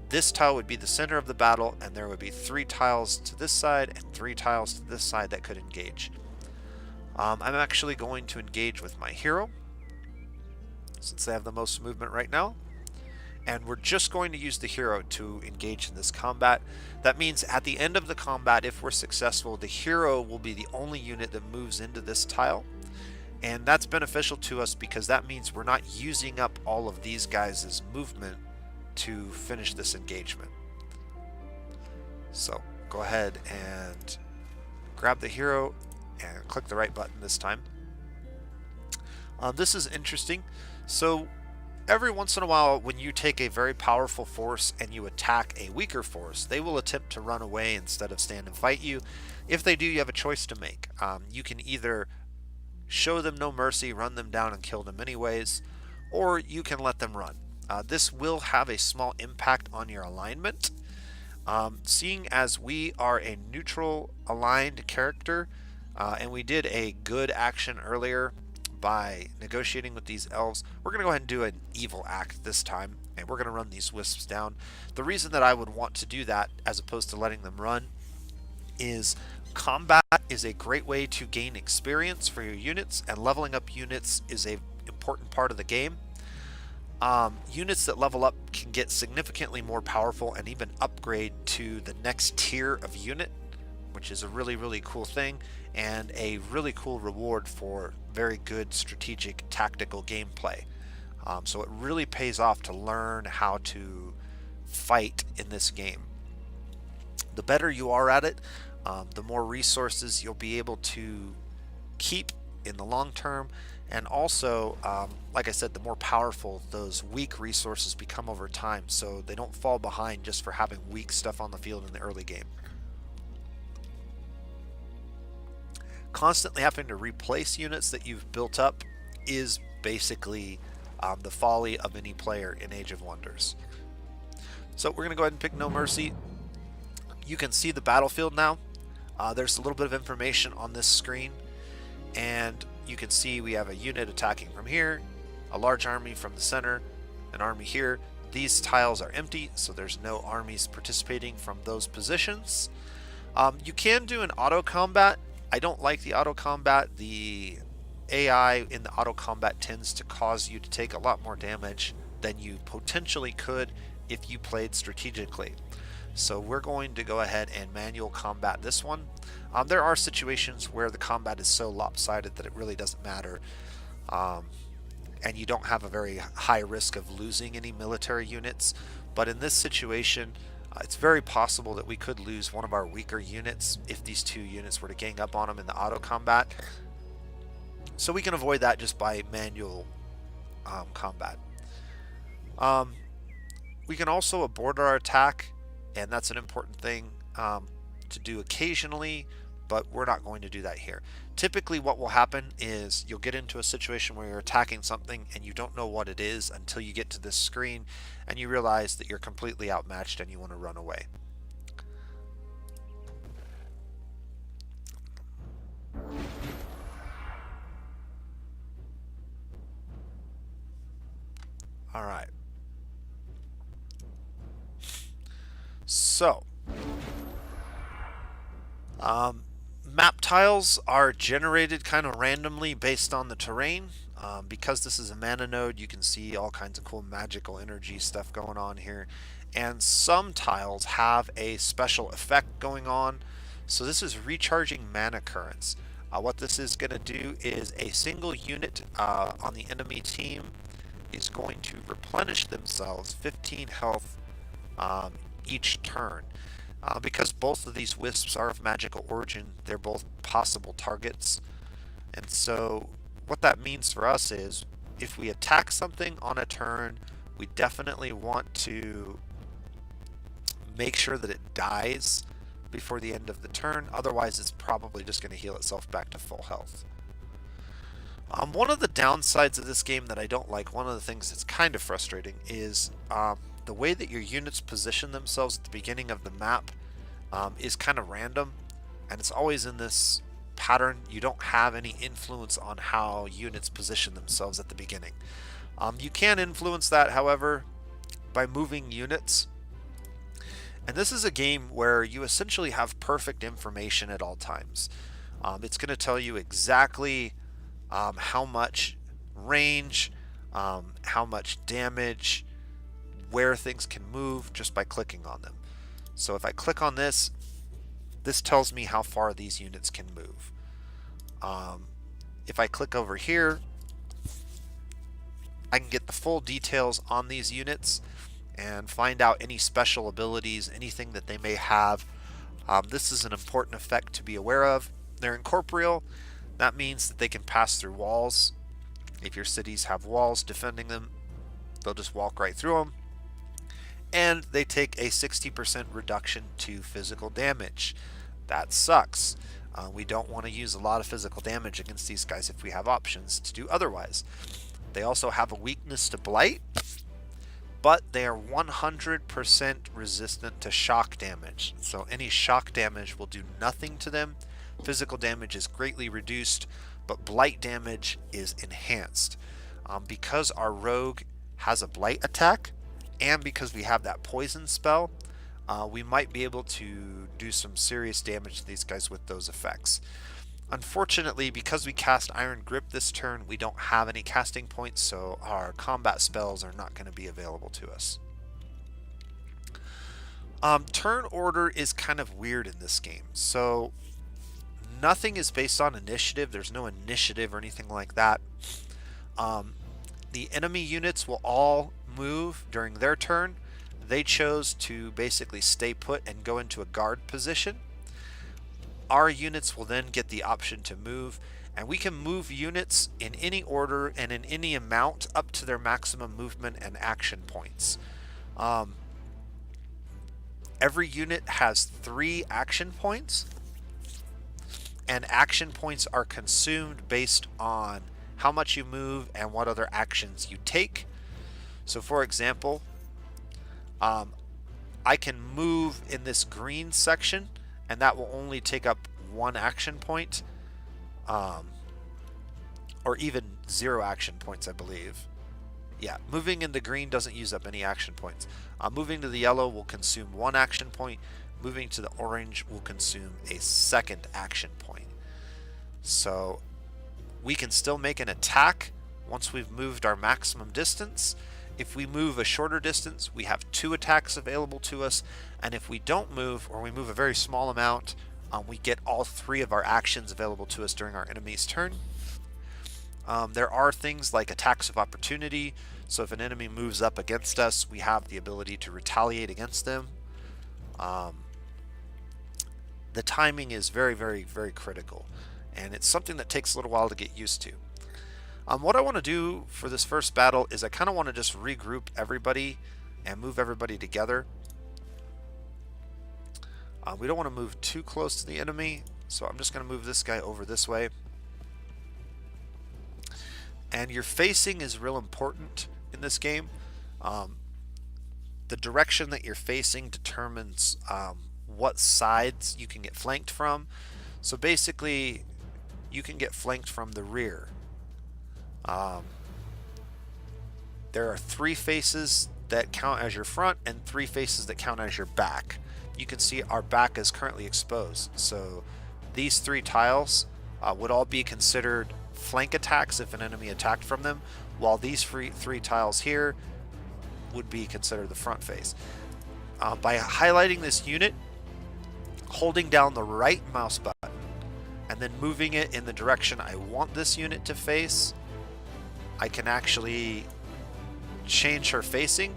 S1: this tile would be the center of the battle, and there would be 3 tiles to this side and 3 tiles to this side that could engage. I'm actually going to engage with my hero, since they have the most movement right now. And we're just going to use the hero to engage in this combat. That means at the end of the combat, if we're successful, the hero will be the only unit that moves into this tile. And that's beneficial to us because that means we're not using up all of these guys' movement to finish this engagement. So go ahead and grab the hero and click the right button this time. This is interesting. So every once in a while, when you take a very powerful force and you attack a weaker force, they will attempt to run away instead of stand and fight you. If they do, you have a choice to make. You can either show them no mercy, run them down and kill them anyways, or you can let them run. This will have a small impact on your alignment. Seeing as we are a neutral aligned character, and we did a good action earlier by negotiating with these elves, we're going to go ahead and do an evil act this time, and we're going to run these wisps down. The reason that I would want to do that as opposed to letting them run is combat is a great way to gain experience for your units, and leveling up units is an important part of the game. Units that level up can get significantly more powerful and even upgrade to the next tier of unit, which is a really cool thing and a really cool reward for very good strategic tactical gameplay. So it really pays off to learn how to fight in this game. The better you are at it, the more resources you'll be able to keep in the long term, and also like I said, the more powerful those weak resources become over time, so they don't fall behind just for having weak stuff on the field in the early game. Constantly having to replace units that you've built up is basically the folly of any player in Age of Wonders. So we're going to go ahead and pick No Mercy. You can see the battlefield now. There's a little bit of information on this screen, and you can see we have a unit attacking from here, a large army from the center, an army here. These tiles are empty, so there's no armies participating from those positions. You can do an auto combat. I don't like the auto combat. The AI in the auto combat tends to cause you to take a lot more damage than you potentially could if you played strategically. So we're going to go ahead and manual combat this one. There are situations where the combat is so lopsided that it really doesn't matter, and you don't have a very high risk of losing any military units. But in this situation, it's very possible that we could lose one of our weaker units if these 2 units were to gang up on them in the auto combat. So we can avoid that just by manual combat. We can also abort our attack, and that's an important thing to do occasionally, but we're not going to do that here. Typically what will happen is you'll get into a situation where you're attacking something and you don't know what it is until you get to this screen and you realize that you're completely outmatched and you want to run away. All right. So, map tiles are generated kind of randomly based on the terrain. Because this is a mana node, you can see all kinds of cool magical energy stuff going on here. And some tiles have a special effect going on. So this is recharging mana currents. What this is going to do is a single unit on the enemy team is going to replenish themselves 15 health each turn. Because both of these wisps are of magical origin, they're both possible targets. And so what that means for us is if we attack something on a turn, we definitely want to make sure that it dies before the end of the turn. Otherwise, it's probably just going to heal itself back to full health. One of the downsides of this game that I don't like, one of the things that's kind of frustrating, is the way that your units position themselves at the beginning of the map is kind of random, and it's always in this pattern. You don't have any influence on how units position themselves at the beginning. You can influence that, however, by moving units. And this is a game where you essentially have perfect information at all times. It's going to tell you exactly how much range, how much damage, where things can move just by clicking on them. So if I click on this, this tells me how far these units can move. If I click over here, I can get the full details on these units and find out any special abilities, anything that they may have. This is an important effect to be aware of. They're incorporeal. That means that they can pass through walls. If your cities have walls defending them, they'll just walk right through them. And they take a 60% reduction to physical damage. That sucks. We don't want to use a lot of physical damage against these guys if we have options to do otherwise. They also have a weakness to blight, but they are 100% resistant to shock damage. So any shock damage will do nothing to them. Physical damage is greatly reduced, but blight damage is enhanced. Because our rogue has a blight attack, and because we have that poison spell, we might be able to do some serious damage to these guys with those effects. Unfortunately, because we cast Iron Grip this turn, we don't have any casting points, so our combat spells are not going to be available to us. Turn order is kind of weird in this game. So nothing is based on initiative. There's no initiative or anything like that. The enemy units will all move during their turn. They chose to basically stay put and go into a guard position. Our units will then get the option to move, and we can move units in any order and in any amount up to their maximum movement and action points. Every unit has 3 action points, and action points are consumed based on how much you move and what other actions you take. So for example, I can move in this green section, and that will only take up 1 action point, or even 0 action points, I believe. Yeah, moving in the green doesn't use up any action points. Moving to the yellow will consume 1 action point. Moving to the orange will consume a 2nd action point. So we can still make an attack once we've moved our maximum distance. If we move a shorter distance, we have 2 attacks available to us, and if we don't move, or we move a very small amount, we get all 3 of our actions available to us during our enemy's turn. There are things like attacks of opportunity, so if an enemy moves up against us, we have the ability to retaliate against them. The timing is very, very, very critical, and it's something that takes a little while to get used to. What I want to do for this first battle is I kind of want to just regroup everybody and move everybody together. We don't want to move too close to the enemy, so I'm just going to move this guy over this way. And your facing is real important in this game. The direction that you're facing determines what sides you can get flanked from. So basically, you can get flanked from the rear. There are 3 faces that count as your front and 3 faces that count as your back. You can see our back is currently exposed, so these 3 tiles would all be considered flank attacks if an enemy attacked from them, while these 3 tiles here would be considered the front face. By highlighting this unit, holding down the right mouse button, and then moving it in the direction I want this unit to face, I can actually change her facing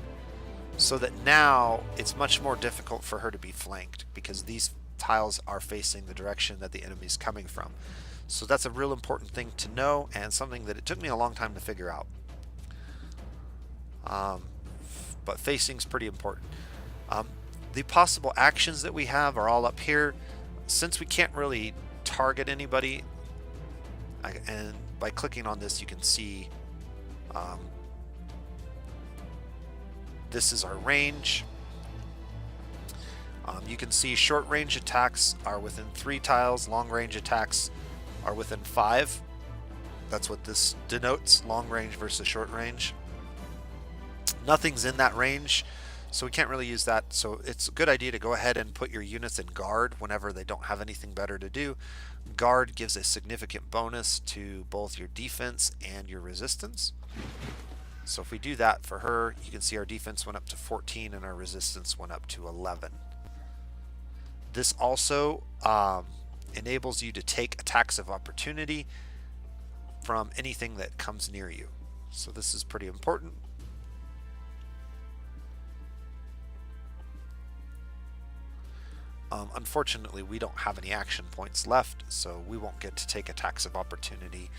S1: so that now it's much more difficult for her to be flanked because these tiles are facing the direction that the enemy is coming from. So that's a real important thing to know, and something that it took me a long time to figure out. But facing is pretty important. The possible actions that we have are all up here. Since we can't really target anybody, and by clicking on this you can see this is our range. You can see short range attacks are within 3 tiles, long range attacks are within 5. That's what this denotes, long range versus short range. Nothing's in that range, so we can't really use that. So it's a good idea to go ahead and put your units in guard whenever they don't have anything better to do. Guard gives a significant bonus to both your defense and your resistance. So if we do that for her, you can see our defense went up to 14 and our resistance went up to 11. This also enables you to take attacks of opportunity from anything that comes near you. So this is pretty important. Unfortunately, we don't have any action points left, so we won't get to take attacks of opportunity,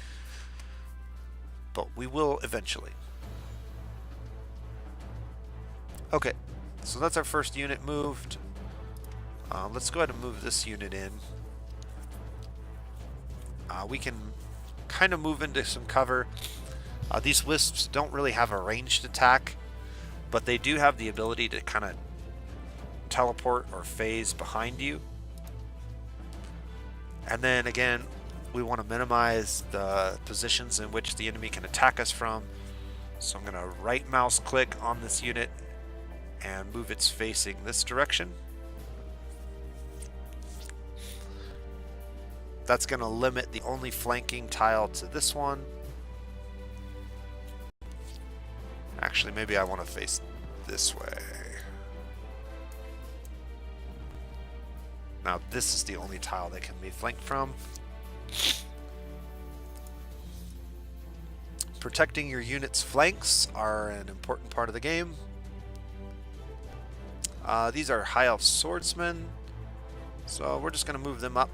S1: but we will eventually. Okay, so that's our first unit moved. Let's go ahead and move this unit in. We can kind of move into some cover. These wisps don't really have a ranged attack, but they do have the ability to kind of teleport or phase behind you. And then again, we want to minimize the positions in which the enemy can attack us from. So I'm going to right mouse click on this unit and move its facing this direction. That's going to limit the only flanking tile to this one. Actually, maybe I want to face this way. Now this is the only tile that can be flanked from. Protecting your unit's flanks are an important part of the game. These are High Elf Swordsmen, so we're just going to move them up.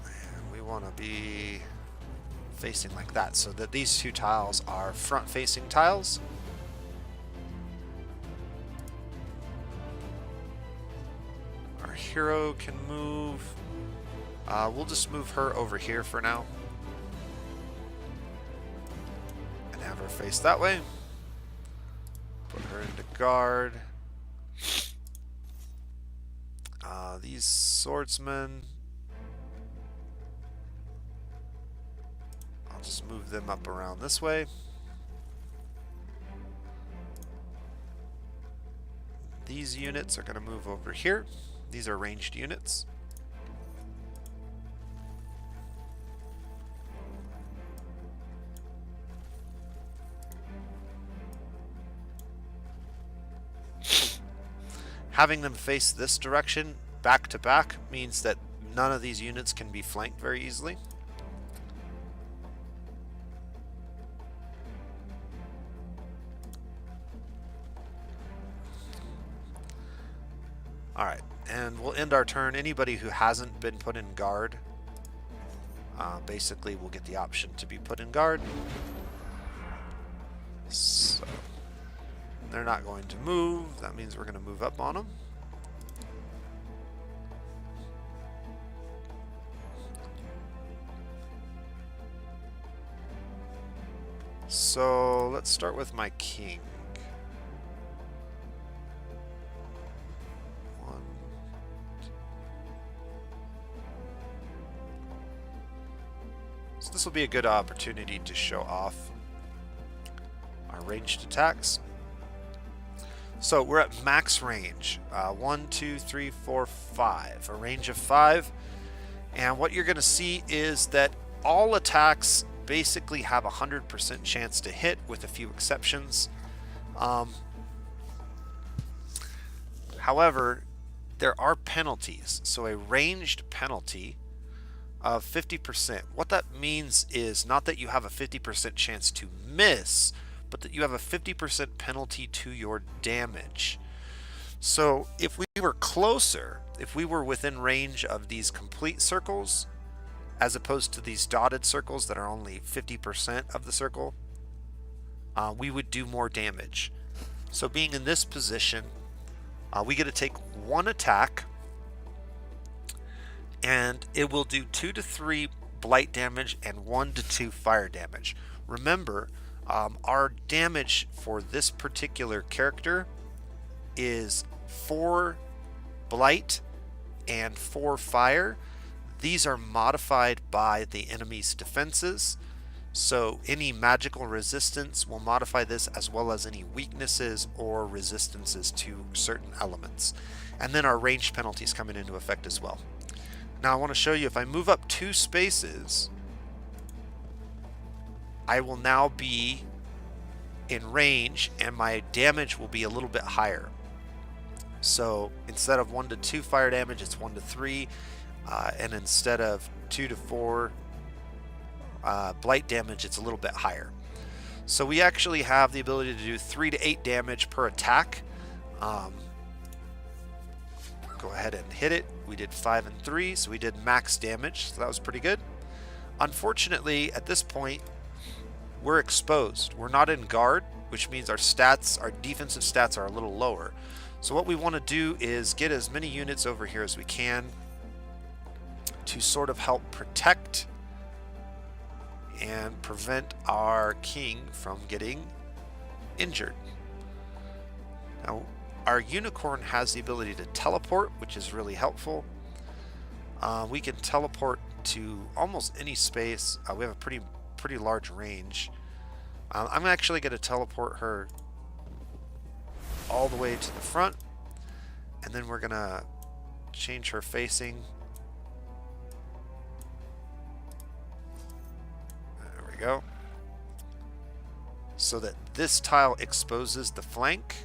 S1: And we want to be facing like that, so that these two tiles are front-facing tiles. Our hero can move. We'll just move her over here for now and have her face that way. Put her into guard. These swordsmen, just move them up around this way. These units are going to move over here. These are ranged units. Having them face this direction back to back means that none of these units can be flanked very easily. Alright, and we'll end our turn. Anybody who hasn't been put in guard basically will get the option to be put in guard. So they're not going to move. That means we're going to move up on them. So let's start with my king. So this will be a good opportunity to show off our ranged attacks. So we're at max range, 1, 2, 3, 4, 5, a range of 5. And what you're going to see is that all attacks basically have a 100% chance to hit, with a few exceptions. However, there are penalties. So a ranged penalty of 50%. What that means is not that you have a 50% chance to miss, but that you have a 50% penalty to your damage. So if we were closer, if we were within range of these complete circles, as opposed to these dotted circles that are only 50% of the circle, we would do more damage. So being in this position, we get to take one attack, and it will do 2 to 3 blight damage and 1 to 2 fire damage. Remember, Our damage for this particular character is 4 blight and 4 fire. These are modified by the enemy's defenses, so any magical resistance will modify this, as well as any weaknesses or resistances to certain elements. And then our ranged penalties coming into effect as well. Now I want to show you, if I move up 2 spaces, I will now be in range and my damage will be a little bit higher. So instead of 1 to 2 fire damage, it's 1 to 3, and instead of 2 to 4 blight damage, it's a little bit higher. So we actually have the ability to do 3 to 8 damage per attack. Go ahead and hit it. We did 5 and 3, so we did max damage, so that was pretty good. Unfortunately, at this point, we're exposed. We're not in guard, which means our stats, our defensive stats, are a little lower. So what we want to do is get as many units over here as we can to sort of help protect and prevent our king from getting injured. Now, our unicorn has the ability to teleport, which is really helpful. We can teleport to almost any space. We have a pretty large range. I'm actually going to teleport her all the way to the front, and then we're going to change her facing. There we go. So that this tile exposes the flank.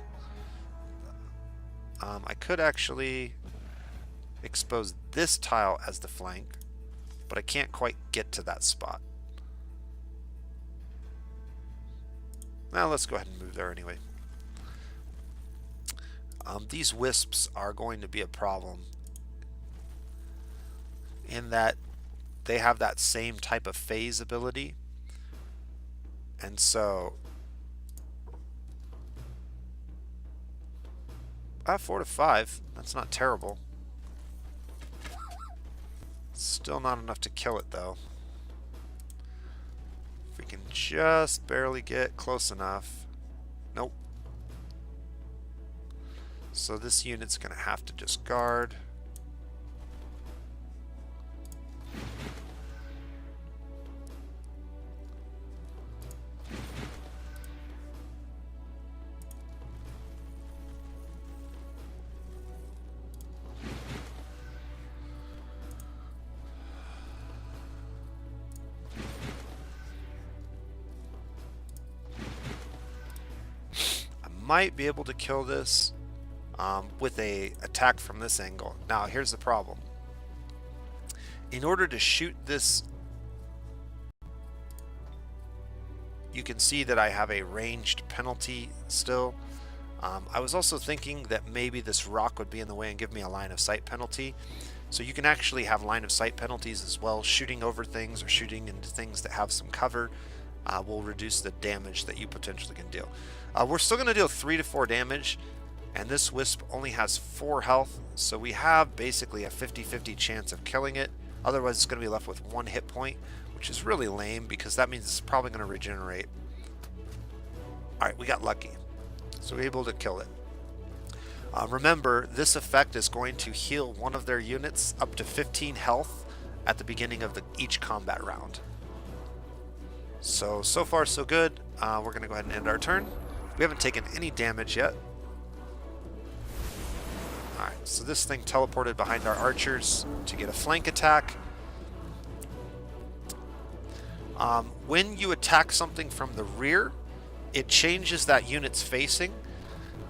S1: I could actually expose this tile as the flank, but I can't quite get to that spot. Now let's go ahead and move there anyway. These wisps are going to be a problem in that they have that same type of phase ability, and so 4 to 5, that's not terrible. Still not enough to kill it though. If we can just barely get close enough. Nope. So this unit's gonna have to just guard. Might be able to kill this with a attack from this angle. Now here's the problem. In order to shoot this, you can see that I have a ranged penalty still. I was also thinking that maybe this rock would be in the way and give me a line of sight penalty. So you can actually have line of sight penalties as well. Shooting over things or shooting into things that have some cover will reduce the damage that you potentially can deal. We're still going to deal 3 to 4 damage, and this wisp only has 4 health, so we have basically a 50-50 chance of killing it. Otherwise it's going to be left with 1 hit point, which is really lame because that means it's probably going to regenerate. Alright, we got lucky, so we're able to kill it. Remember, this effect is going to heal one of their units up to 15 health at the beginning of each combat round. So far so good. We're going to go ahead and end our turn. We haven't taken any damage yet. Alright, so this thing teleported behind our archers to get a flank attack. When you attack something from the rear, it changes that unit's facing,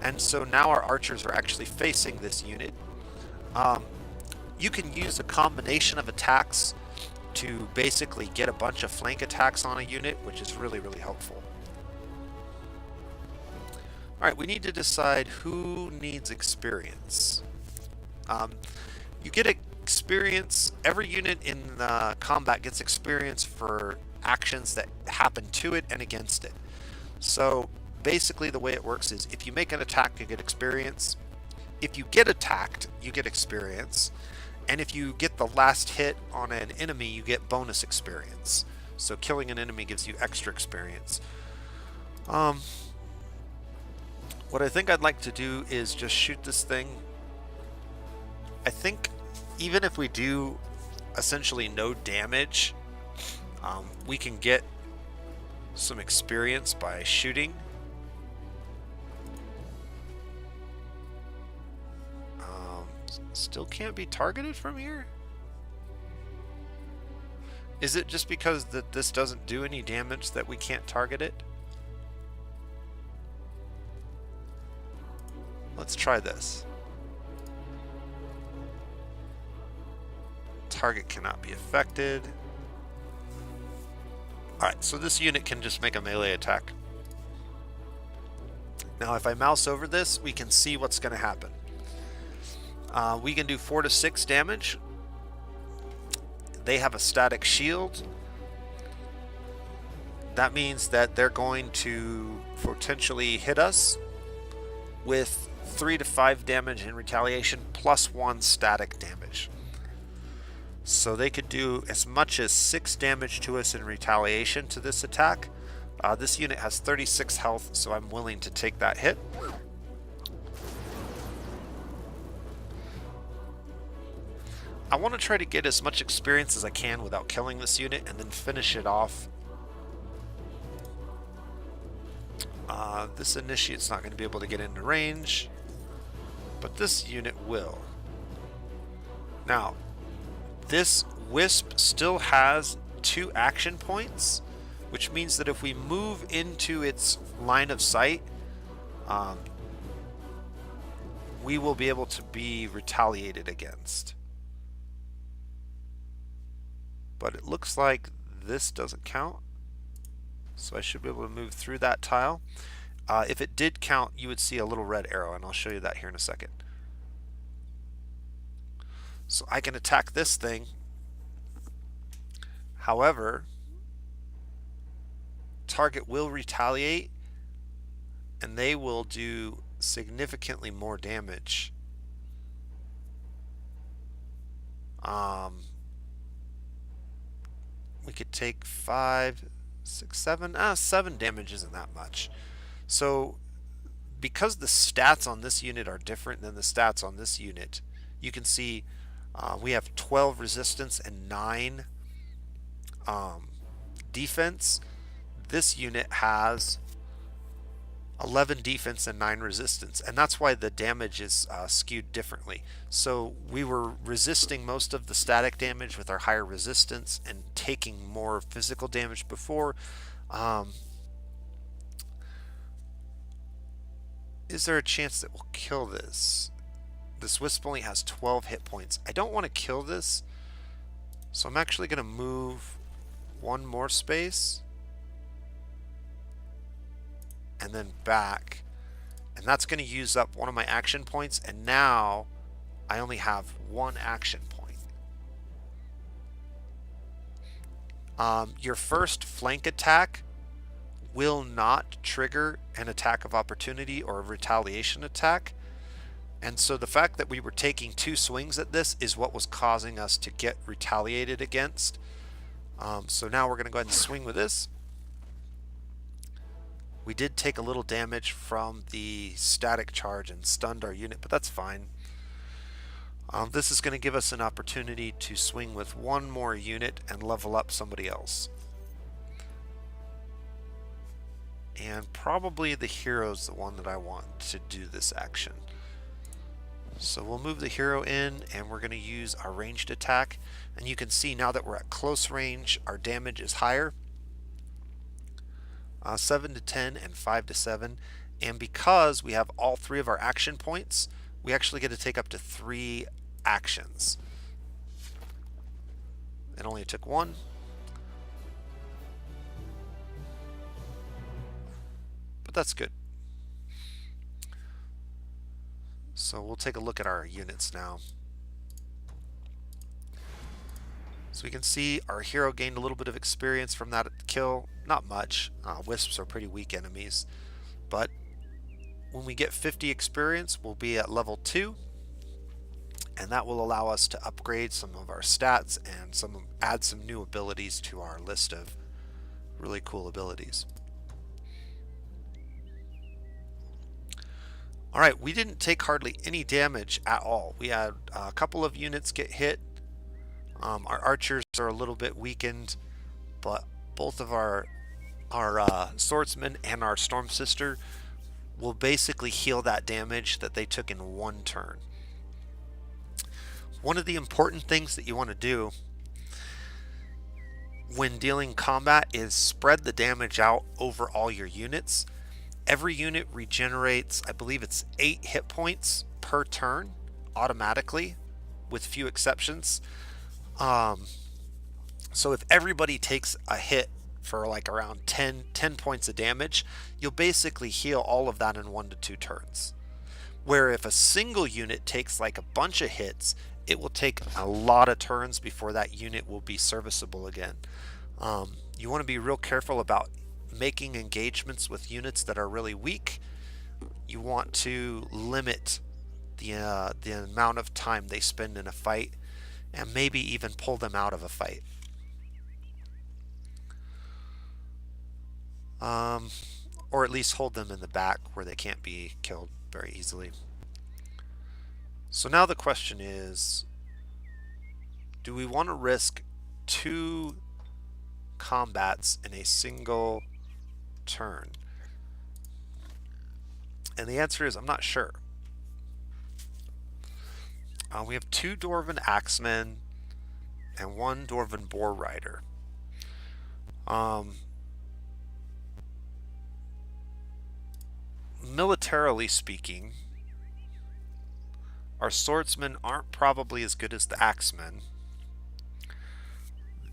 S1: and so now our archers are actually facing this unit. You can use a combination of attacks to basically get a bunch of flank attacks on a unit, which is really, really helpful. Alright, we need to decide who needs experience. You get experience, every unit in the combat gets experience for actions that happen to it and against it. So basically the way it works is if you make an attack, you get experience. If you get attacked, you get experience. And if you get the last hit on an enemy, you get bonus experience. So killing an enemy gives you extra experience. Um, what I think I'd like to do is just shoot this thing. I think even if we do essentially no damage, we can get some experience by shooting. Still can't be targeted from here? Is it just because that this doesn't do any damage that we can't target it? Let's try this. Target cannot be affected. Alright, so this unit can just make a melee attack. Now if I mouse over this, we can see what's going to happen. We can do 4 to 6 damage. They have a static shield. That means that they're going to potentially hit us with 3 to 5 damage in retaliation plus 1 static damage. So they could do as much as 6 damage to us in retaliation to this attack. This unit has 36 health, so I'm willing to take that hit. I want to try to get as much experience as I can without killing this unit and then finish it off. This initiate's not going to be able to get into range, but this unit will. Now, this Wisp still has 2 action points, which means that if we move into its line of sight, we will be able to be retaliated against. But it looks like this doesn't count, so I should be able to move through that tile. If it did count, you would see a little red arrow, and I'll show you that here in a second. So I can attack this thing. However, target will retaliate, and they will do significantly more damage. We could take 5, 6, 7. 7 damage isn't that much. So because the stats on this unit are different than the stats on this unit, you can see we have 12 resistance and 9 defense. This unit has 11 defense and 9 resistance, and that's why the damage is skewed differently. So we were resisting most of the static damage with our higher resistance and taking more physical damage before. Is there a chance that we'll kill this? This Wisp only has 12 hit points. I don't want to kill this, so I'm actually going to move 1 more space and then back, and that's going to use up one of my action points, and now I only have 1 action point. Your first flank attack will not trigger an attack of opportunity or a retaliation attack, and so the fact that we were taking 2 swings at this is what was causing us to get retaliated against. So now we're going to go ahead and swing with this. We did take a little damage from the static charge and stunned our unit, but that's fine. This is going to give us an opportunity to swing with 1 more unit and level up somebody else. And probably the hero's the one that I want to do this action. So we'll move the hero in, and we're going to use our ranged attack. And you can see now that we're at close range, our damage is higher. 7 to 10 and 5 to 7. And because we have all 3 of our action points, we actually get to take up to 3 actions. It only took 1. But that's good. So we'll take a look at our units now. So we can see our hero gained a little bit of experience from that kill. Not much. Wisps are pretty weak enemies. But when we get 50 experience, we'll be at level 2. And that will allow us to upgrade some of our stats and add some new abilities to our list of really cool abilities. Alright, we didn't take hardly any damage at all. We had a couple of units get hit. Our archers are a little bit weakened, but both of our swordsman and our storm sister will basically heal that damage that they took in one turn. One of the important things that you want to do when dealing combat is spread the damage out over all your units. Every unit regenerates, I believe it's 8 hit points per turn automatically, with few exceptions. So if everybody takes a hit for like around 10 points of damage, you'll basically heal all of that in 1 to 2 turns. Where if a single unit takes like a bunch of hits, it will take a lot of turns before that unit will be serviceable again. You want to be real careful about making engagements with units that are really weak. You want to limit the amount of time they spend in a fight, and maybe even pull them out of a fight. Or at least hold them in the back where they can't be killed very easily. So now the question is, do we want to risk 2 combats in a single turn? And the answer is, I'm not sure. We have 2 Dwarven Axemen and 1 Dwarven Boar Rider. Militarily speaking, our swordsmen aren't probably as good as the axemen.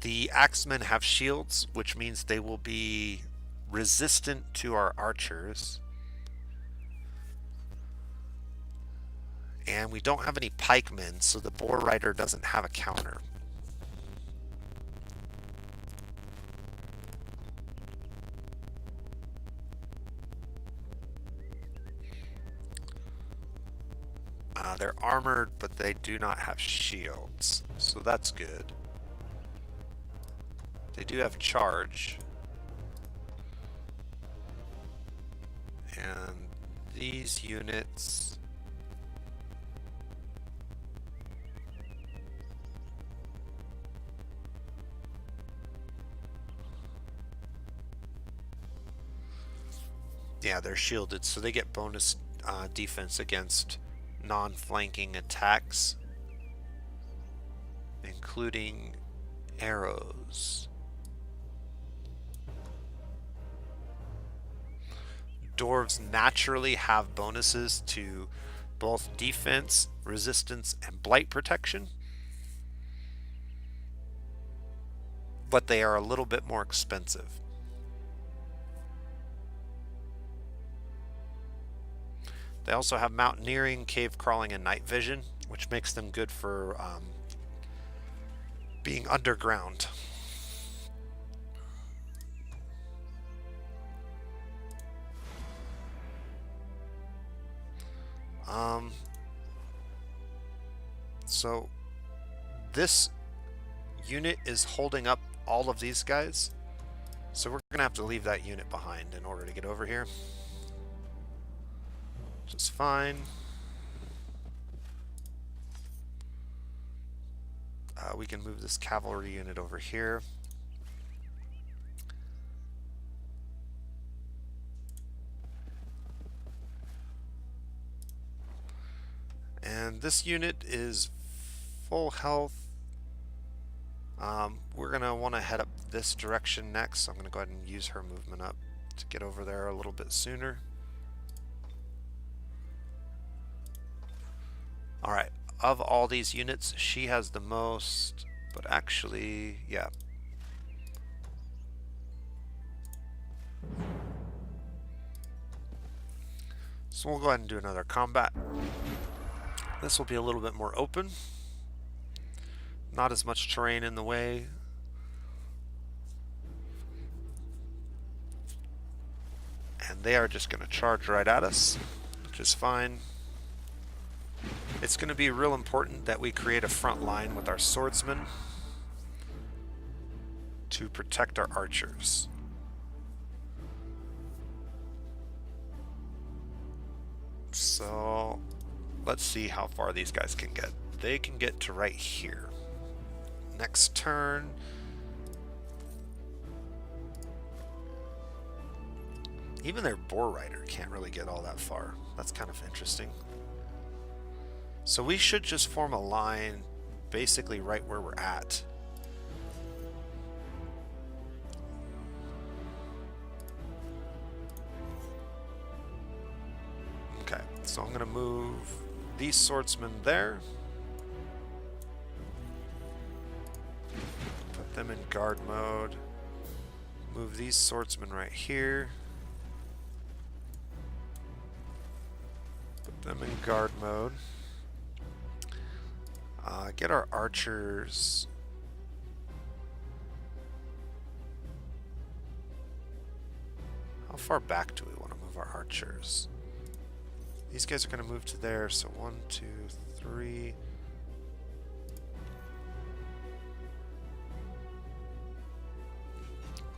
S1: The axemen have shields, which means they will be resistant to our archers. And we don't have any pikemen, so the boar rider doesn't have a counter. They're armored, but they do not have shields, so that's good. They do have charge. And these units... yeah, they're shielded, so they get bonus defense against non-flanking attacks, including arrows. Dwarves naturally have bonuses to both defense, resistance, and blight protection, but they are a little bit more expensive. They also have mountaineering, cave crawling, and night vision, which makes them good for being underground. So this unit is holding up all of these guys, so we're gonna have to leave that unit behind in order to get over here. Which is fine. We can move this cavalry unit over here. And this unit is full health. We're going to want to head up this direction next, so I'm going to go ahead and use her movement up to get over there a little bit sooner. Alright, of all these units, she has the most, but actually, yeah. So we'll go ahead and do another combat. This will be a little bit more open. Not as much terrain in the way. And they are just going to charge right at us, which is fine. It's going to be real important that we create a front line with our swordsmen to protect our archers. So let's see how far these guys can get. They can get to right here. Next turn. Even their boar rider can't really get all that far. That's kind of interesting. So we should just form a line basically right where we're at. Okay, so I'm going to move these swordsmen there. Put them in guard mode. Move these swordsmen right here. Put them in guard mode. Get our archers. How far back do we want to move our archers? These guys are going to move to there, so 1, 2, 3.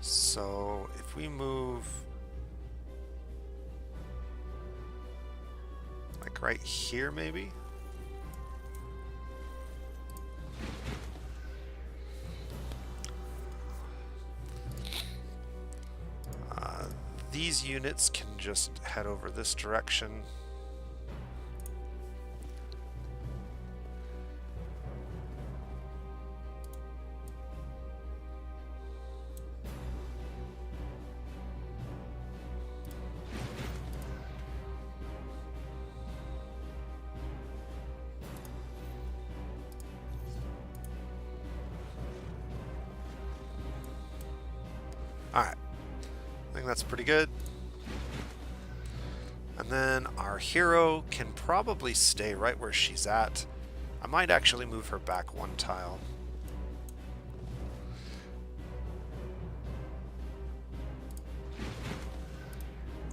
S1: So if we move like right here maybe? These units can just head over this direction. Alright, I think that's pretty good. And then our hero can probably stay right where she's at. I might actually move her back 1 tile.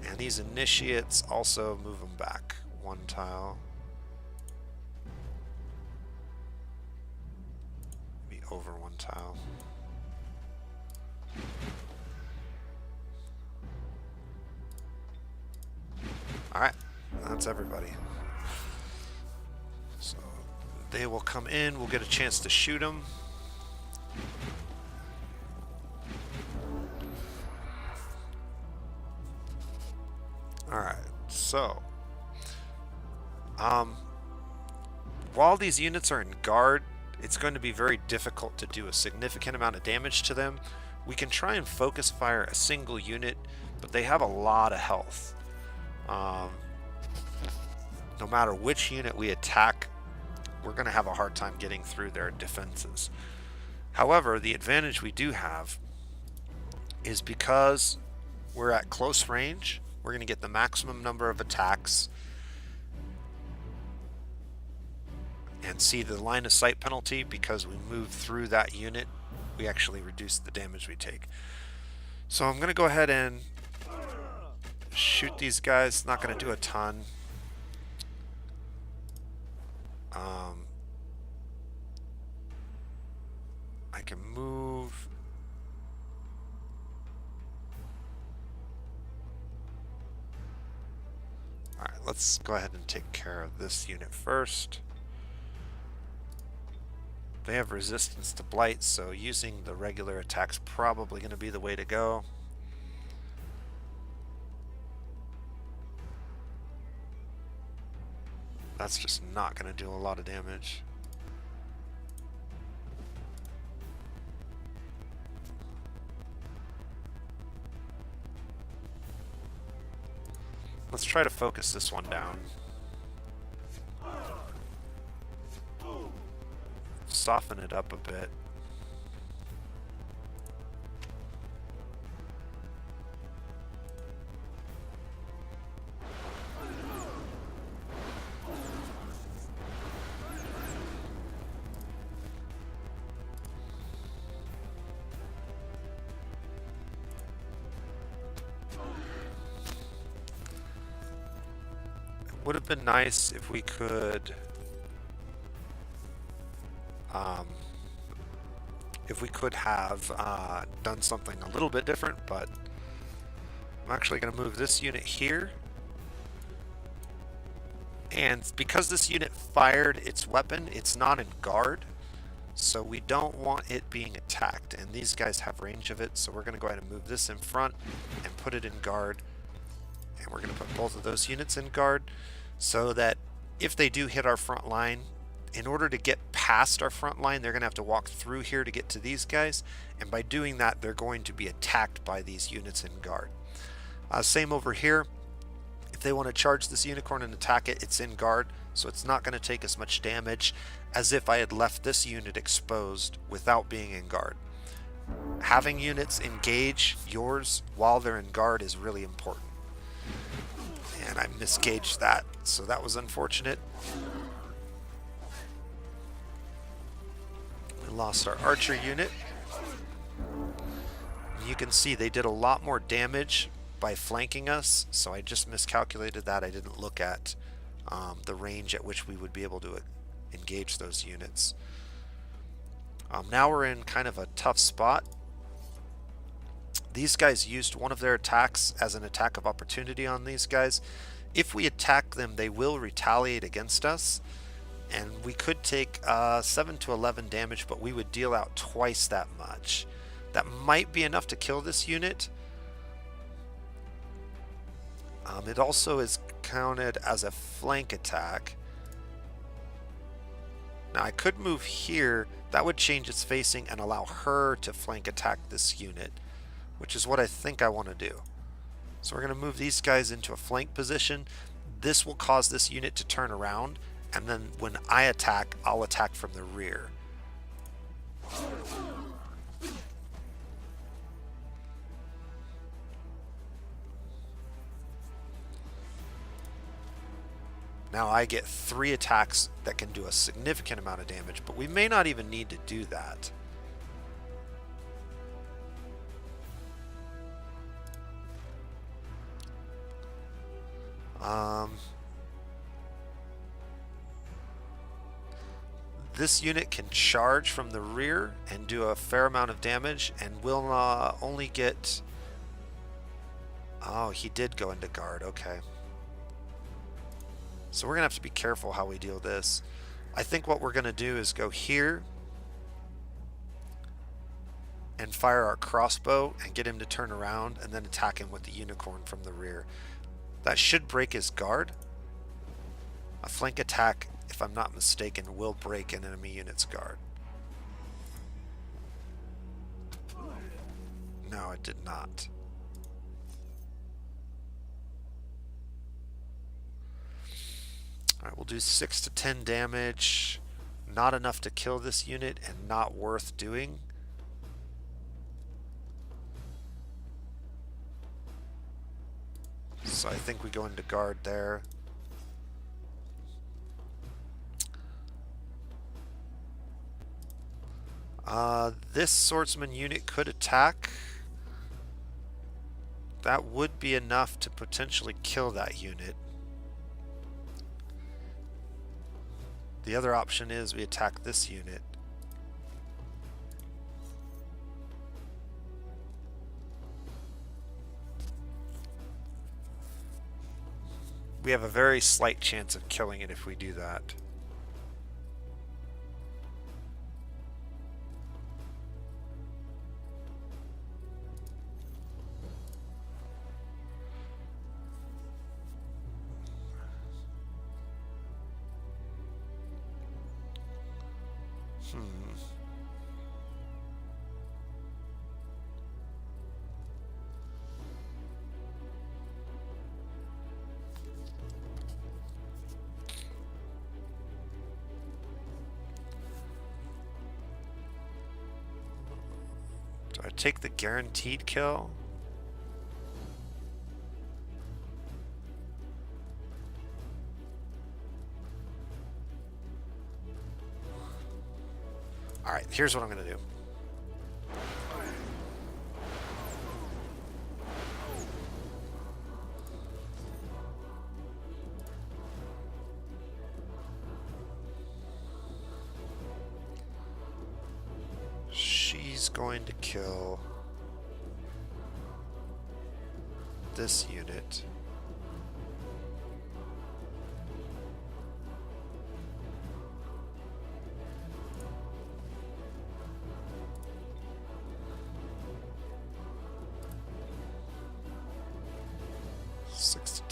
S1: And these initiates also move them back 1 tile. Maybe over 1 tile. Alright, that's everybody. So they will come in, we'll get a chance to shoot them. Alright, so while these units are in guard, it's going to be very difficult to do a significant amount of damage to them. We can try and focus fire a single unit, but they have a lot of health. No matter which unit we attack, we're going to have a hard time getting through their defenses. However, the advantage we do have is because we're at close range, we're going to get the maximum number of attacks and see the line of sight penalty. Because we move through that unit, we actually reduce the damage we take. So I'm going to go ahead and shoot these guys. Not going to do a ton. I can move. Alright, let's go ahead and take care of this unit first. They have resistance to blight, so using the regular attack's probably going to be the way to go. That's just not going to do a lot of damage. Let's try to focus this one down. Soften it up a bit. Would have been nice if we could have done something a little bit different, but I'm actually going to move this unit here And because this unit fired its weapon, it's not in guard, so we don't want it being attacked. And these guys have range of it, so we're going to go ahead and move this in front and put it in guard. And we're going to put both of those units in guard so that if they do hit our front line, in order to get past our front line, they're going to have to walk through here to get to these guys. And by doing that, they're going to be attacked by these units in guard. Same over here. If they want to charge this unicorn and attack it, it's in guard, so it's not going to take as much damage as if I had left this unit exposed without being in guard. Having units engage yours while they're in guard is really important. And I misgauged that, so that was unfortunate. We lost our archer unit. You can see they did a lot more damage by flanking us, so I just miscalculated that. I didn't look at the range at which we would be able to engage those units. Now we're in kind of a tough spot. These guys used one of their attacks as an attack of opportunity on these guys. If we attack them, they will retaliate against us, and we could take 7 to 11 damage, but we would deal out twice that much. That might be enough to kill this unit. It also is counted as a flank attack. Now I could move here. That would change its facing and allow her to flank attack this unit, which is what I think I want to do. So we're going to move these guys into a flank position. This will cause this unit to turn around, and then when I attack, I'll attack from the rear. Now I get 3 attacks that can do a significant amount of damage, but we may not even need to do that. This unit can charge from the rear and do a fair amount of damage, and will only get... Oh, he did go into guard, okay. So we're going to have to be careful how we deal this. I think what we're going to do is go here and fire our crossbow and get him to turn around, and then attack him with the unicorn from the rear. That should break his guard. A flank attack, if I'm not mistaken, will break an enemy unit's guard. No, it did not. Alright, we'll do 6 to 10 damage. Not enough to kill this unit and not worth doing. So I think we go into guard there. This swordsman unit could attack. That would be enough to potentially kill that unit. The other option is we attack this unit. We have a very slight chance of killing it if we do that. Do I take the guaranteed kill? Alright, here's what I'm going to do. She's going to kill this unit.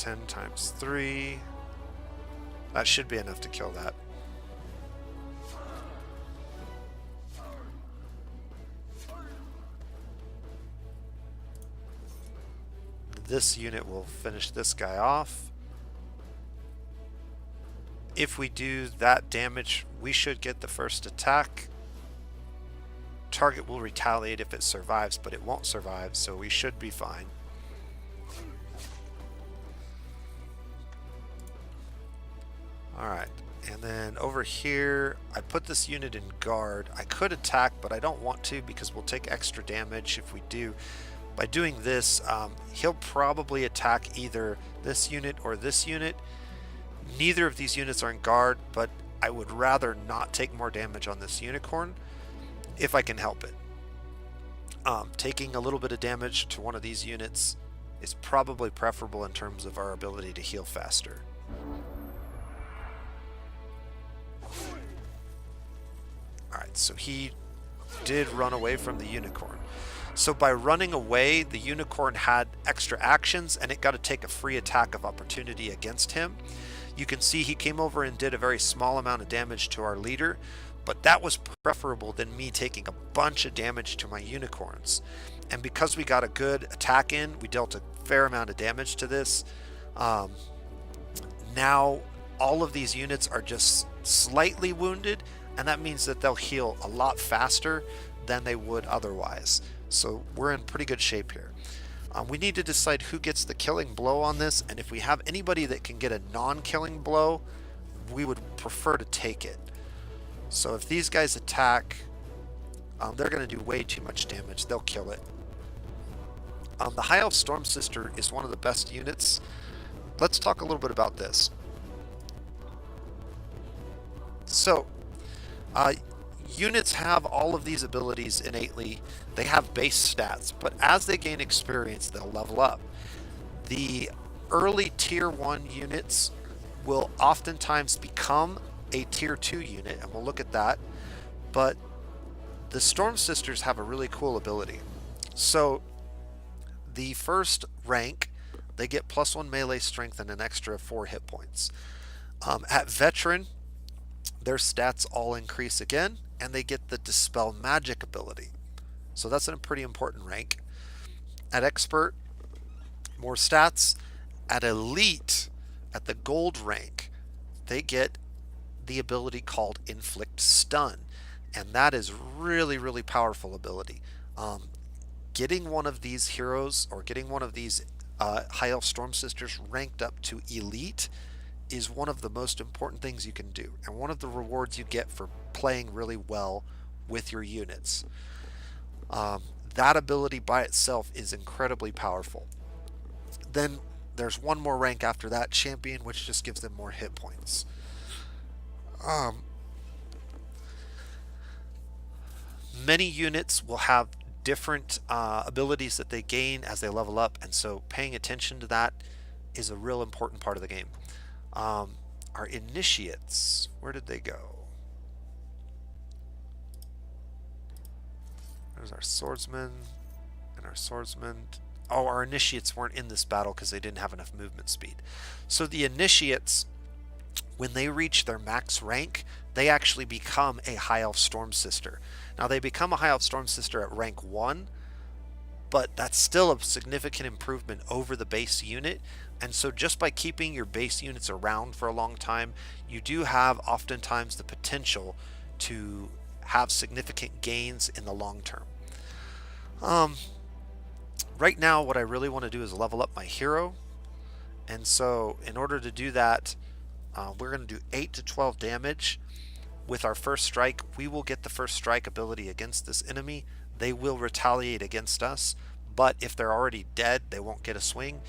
S1: 10 times 3. That should be enough to kill that. This unit will finish this guy off. If we do that damage, we should get the first attack. Target will retaliate if it survives, but it won't survive, so we should be fine. Alright, and then over here, I put this unit in guard. I could attack, but I don't want to because we'll take extra damage if we do. By doing this, he'll probably attack either this unit or this unit. Neither of these units are in guard, but I would rather not take more damage on this unicorn if I can help it. Taking a little bit of damage to one of these units is probably preferable in terms of our ability to heal faster. Alright, so he did run away from the unicorn. So by running away, the unicorn had extra actions and it got to take a free attack of opportunity against him. You can see he came over and did a very small amount of damage to our leader, but that was preferable than me taking a bunch of damage to my unicorns. And because we got a good attack in, we dealt a fair amount of damage to this. Now all of these units are just slightly wounded, and that means that they'll heal a lot faster than they would otherwise. So we're in pretty good shape here. We need to decide who gets the killing blow on this, and if we have anybody that can get a non-killing blow, we would prefer to take it. So if these guys attack, they're going to do way too much damage. They'll kill it. The High Elf Storm Sister is one of the best units. Let's talk a little bit about this. So, units have all of these abilities innately. They have base stats, but as they gain experience, they'll level up. The early tier 1 units will oftentimes become a tier 2 unit, and we'll look at that. But the Storm Sisters have a really cool ability. So the first rank, they get +1 melee strength and an extra 4 hit points. At Veteran, their stats all increase again, and they get the Dispel Magic ability. So that's a pretty important rank. At Expert, more stats. At Elite, at the gold rank, they get the ability called Inflict Stun, and that is really, really powerful ability. Getting one of these heroes, or getting one of these High Elf Storm Sisters ranked up to Elite is one of the most important things you can do, and one of the rewards you get for playing really well with your units. That ability by itself is incredibly powerful. Then there's one more rank after that, Champion, which just gives them more hit points. Many units will have different abilities that they gain as they level up, and so paying attention to that is a real important part of the game. Our initiates, where did they go? There's our swordsman and our swordsman. Oh, our initiates weren't in this battle because they didn't have enough movement speed. So the initiates, when they reach their max rank, they actually become a High Elf Storm Sister. Now they become a High Elf Storm Sister at rank 1, but that's still a significant improvement over the base unit. And so just by keeping your base units around for a long time, you do have oftentimes the potential to have significant gains in the long term. Right now what I really want to do is level up my hero, and so in order to do that, we're going to do 8 to 12 damage. With our first strike, we will get the first strike ability against this enemy. They will retaliate against us, but if they're already dead, they won't get a swing.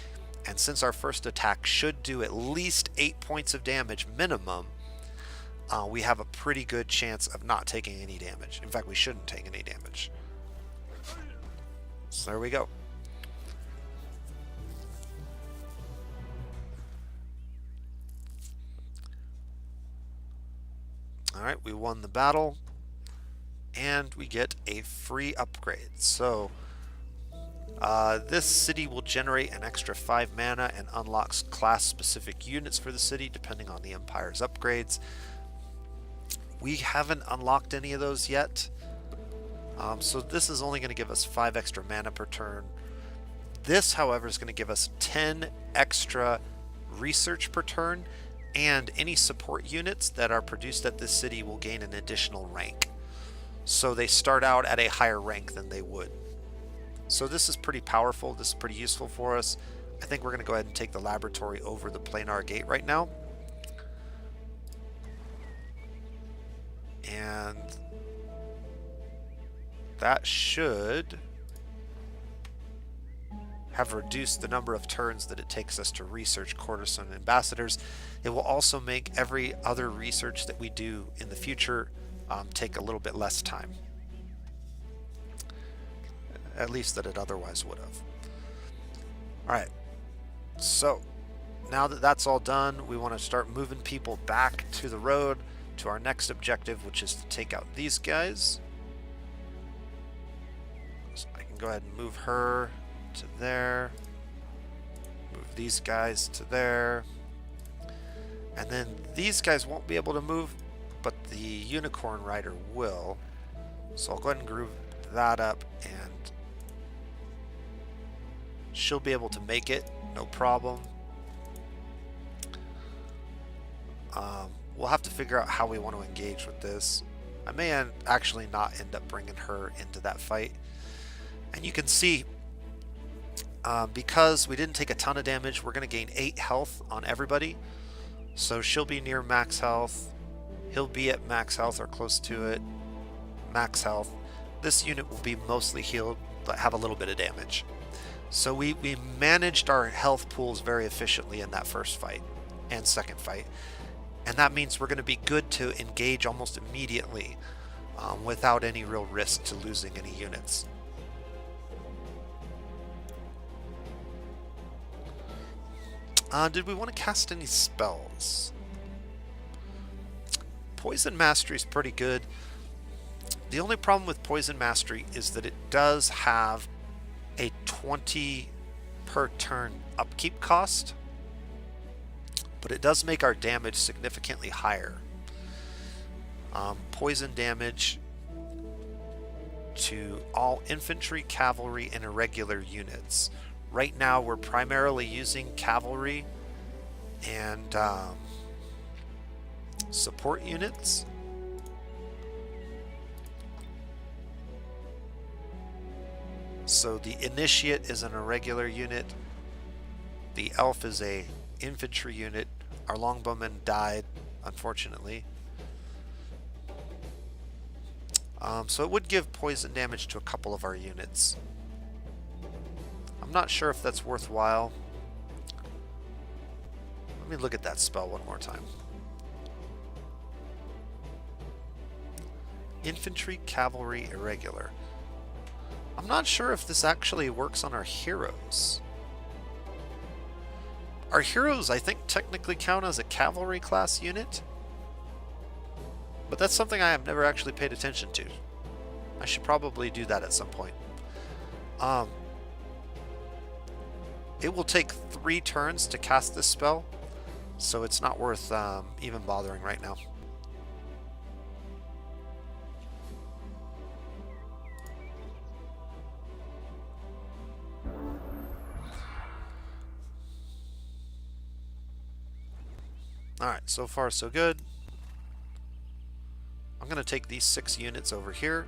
S1: And since our first attack should do at least 8 points of damage minimum, we have a pretty good chance of not taking any damage. In fact, we shouldn't take any damage. So there we go. Alright, we won the battle, and we get a free upgrade. So This city will generate an extra 5 mana and unlocks class-specific units for the city depending on the Empire's upgrades. We haven't unlocked any of those yet, so this is only going to give us 5 extra mana per turn. This, however, is going to give us 10 extra research per turn, and any support units that are produced at this city will gain an additional rank. So they start out at a higher rank than they would. So this is pretty powerful. This is pretty useful for us. I think we're going to go ahead and take the laboratory over the planar gate right now. And that should have reduced the number of turns that it takes us to research Courtesan ambassadors. It will also make every other research that we do in the future take a little bit less time. At least that it otherwise would have. Alright, so now that that's all done, we want to start moving people back to the road to our next objective, which is to take out these guys. So I can go ahead and move her to there, move these guys to there, and then these guys won't be able to move, but the Unicorn Rider will. So I'll go ahead and group that up, and she'll be able to make it, no problem. We'll have to figure out how we want to engage with this. I may actually not end up bringing her into that fight. And you can see, because we didn't take a ton of damage, we're going to gain 8 health on everybody. So she'll be near max health. He'll be at max health or close to it. Max health. This unit will be mostly healed, but have a little bit of damage. So we managed our health pools very efficiently in that first fight and second fight. And that means we're going to be good to engage almost immediately without any real risk to losing any units. Did we want to cast any spells? Poison Mastery is pretty good. The only problem with Poison Mastery is that it does have a 20 per turn upkeep cost, but it does make our damage significantly higher. Poison damage to all infantry, cavalry, and irregular units. Right now we're primarily using cavalry and support units. So the Initiate is an irregular unit. The Elf is a infantry unit. Our longbowman died, unfortunately. So it would give poison damage to a couple of our units. I'm not sure if that's worthwhile. Let me look at that spell one more time. Infantry, cavalry, irregular. I'm not sure if this actually works on our heroes. Our heroes, I think, technically count as a cavalry class unit. But that's something I have never actually paid attention to. I should probably do that at some point. It will take 3 turns to cast this spell, so it's not worth even bothering right now. Alright, so far so good. I'm going to take these 6 units over here,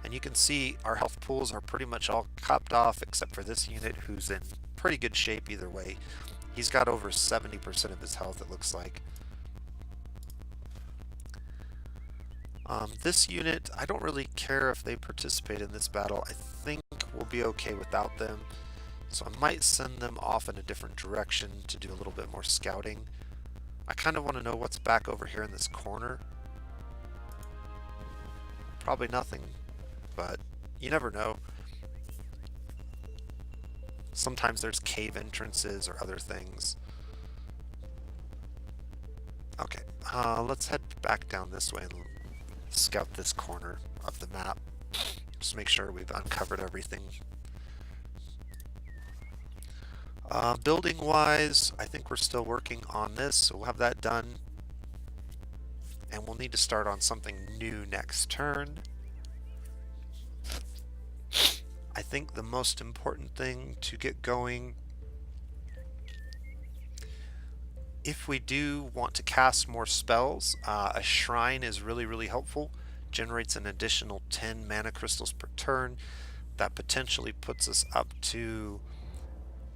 S1: and you can see our health pools are pretty much all capped off except for this unit, who's in pretty good shape either way. He's got over 70% of his health, it looks like. This unit, I don't really care if they participate in this battle. I think we'll be okay without them. So I might send them off in a different direction to do a little bit more scouting. I kind of want to know what's back over here in this corner. Probably nothing, but you never know. Sometimes there's cave entrances or other things. Okay, let's head back down this way and scout this corner of the map. Just make sure we've uncovered everything. Building wise, I think we're still working on this, so we'll have that done. And we'll need to start on something new next turn. I think the most important thing to get going, if we do want to cast more spells, a shrine is really helpful. Generates an additional 10 mana crystals per turn. That potentially puts us up to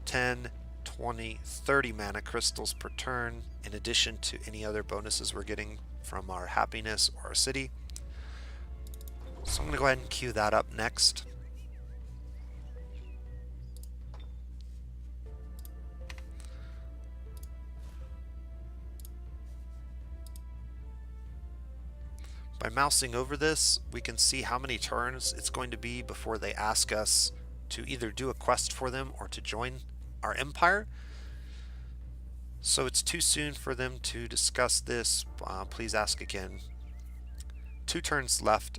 S1: 10, 20, 30 mana crystals per turn, in addition to any other bonuses we're getting from our happiness or our city. So I'm going to go ahead and queue that up next. By mousing over this, we can see how many turns it's going to be before they ask us to either do a quest for them or to join our empire. So it's too soon for them to discuss this. Please ask again. 2 turns left.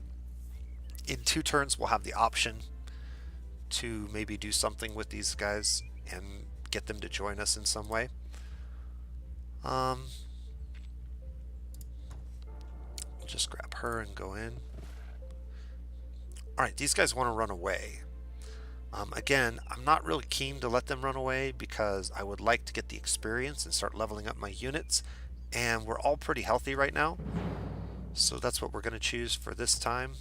S1: In 2 turns, we'll have the option to maybe do something with these guys and get them to join us in some way. Just grab her and go in. Alright, these guys want to run away. Again, I'm not really keen to let them run away because I would like to get the experience and start leveling up my units, and we're all pretty healthy right now, so that's what we're going to choose for this time.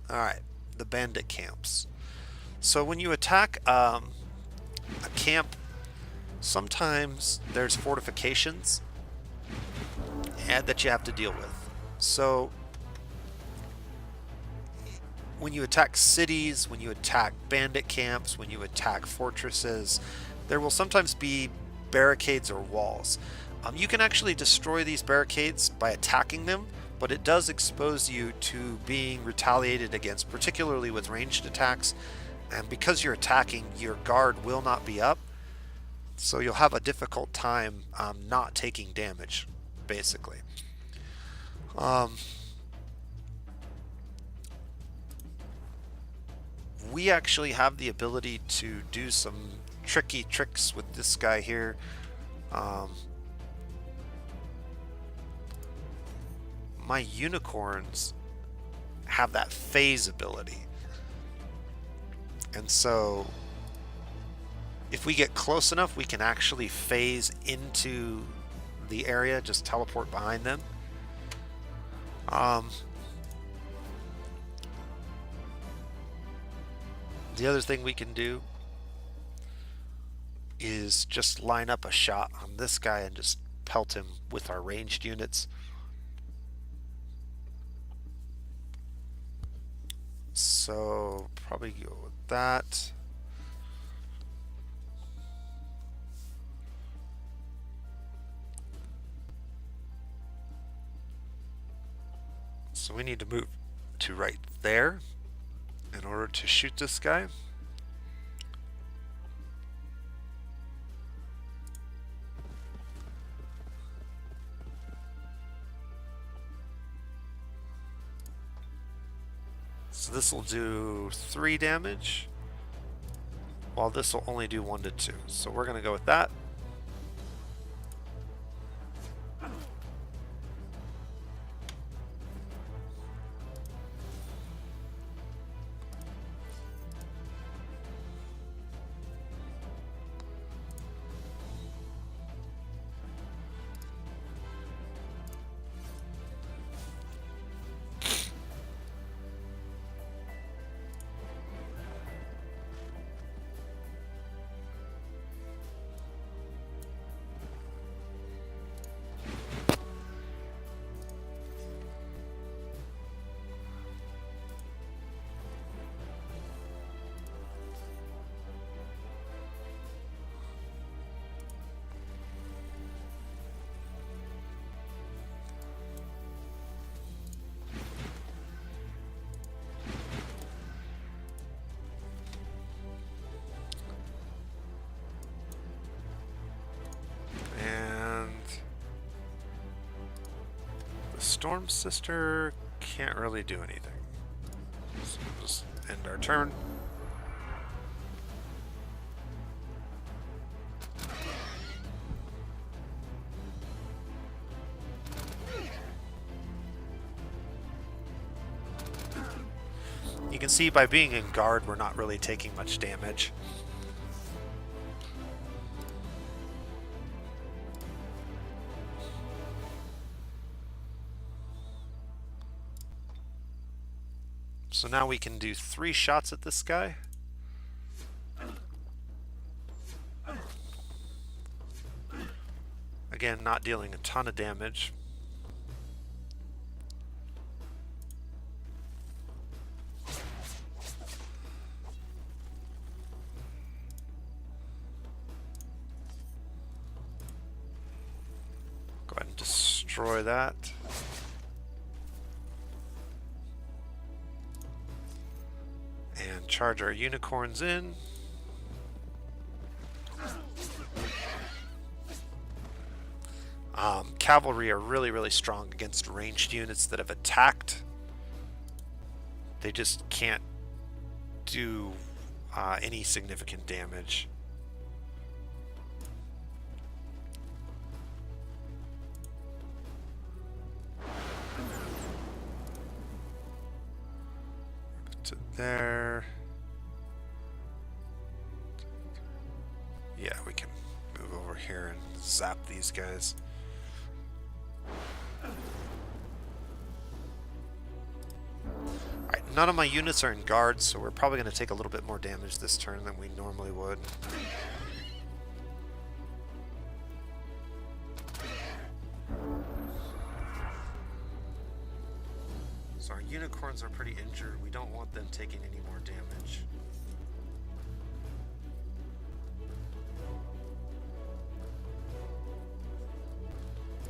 S1: Alright, the bandit camps. So when you attack a camp, sometimes there's fortifications that you have to deal with. So when you attack cities, when you attack bandit camps, when you attack fortresses, there will sometimes be barricades or walls. You can actually destroy these barricades by attacking them, but it does expose you to being retaliated against, particularly with ranged attacks. And because you're attacking, your guard will not be up, so you'll have a difficult time not taking damage, basically. We actually have the ability to do some tricky tricks with this guy here. My unicorns have that phase ability. And so if we get close enough, we can actually phase into the area, just teleport behind them. The other thing we can do is just line up a shot on this guy and just pelt him with our ranged units. So probably go with that. So we need to move to right there in order to shoot this guy. So this will do 3 damage, while this will only do 1 to 2. So we're going to go with that. Storm Sister can't really do anything. So we'll just end our turn. You can see by being in guard, we're not really taking much damage. So now we can do 3 shots at this guy. Again, not dealing a ton of damage. Go ahead and destroy that. And charge our unicorns in. Cavalry are really strong against ranged units that have attacked. They just can't do any significant damage. To there. Yeah, we can move over here and zap these guys. Alright, none of my units are in guard, so we're probably going to take a little bit more damage this turn than we normally would. So our unicorns are pretty injured. We don't want them taking any more damage.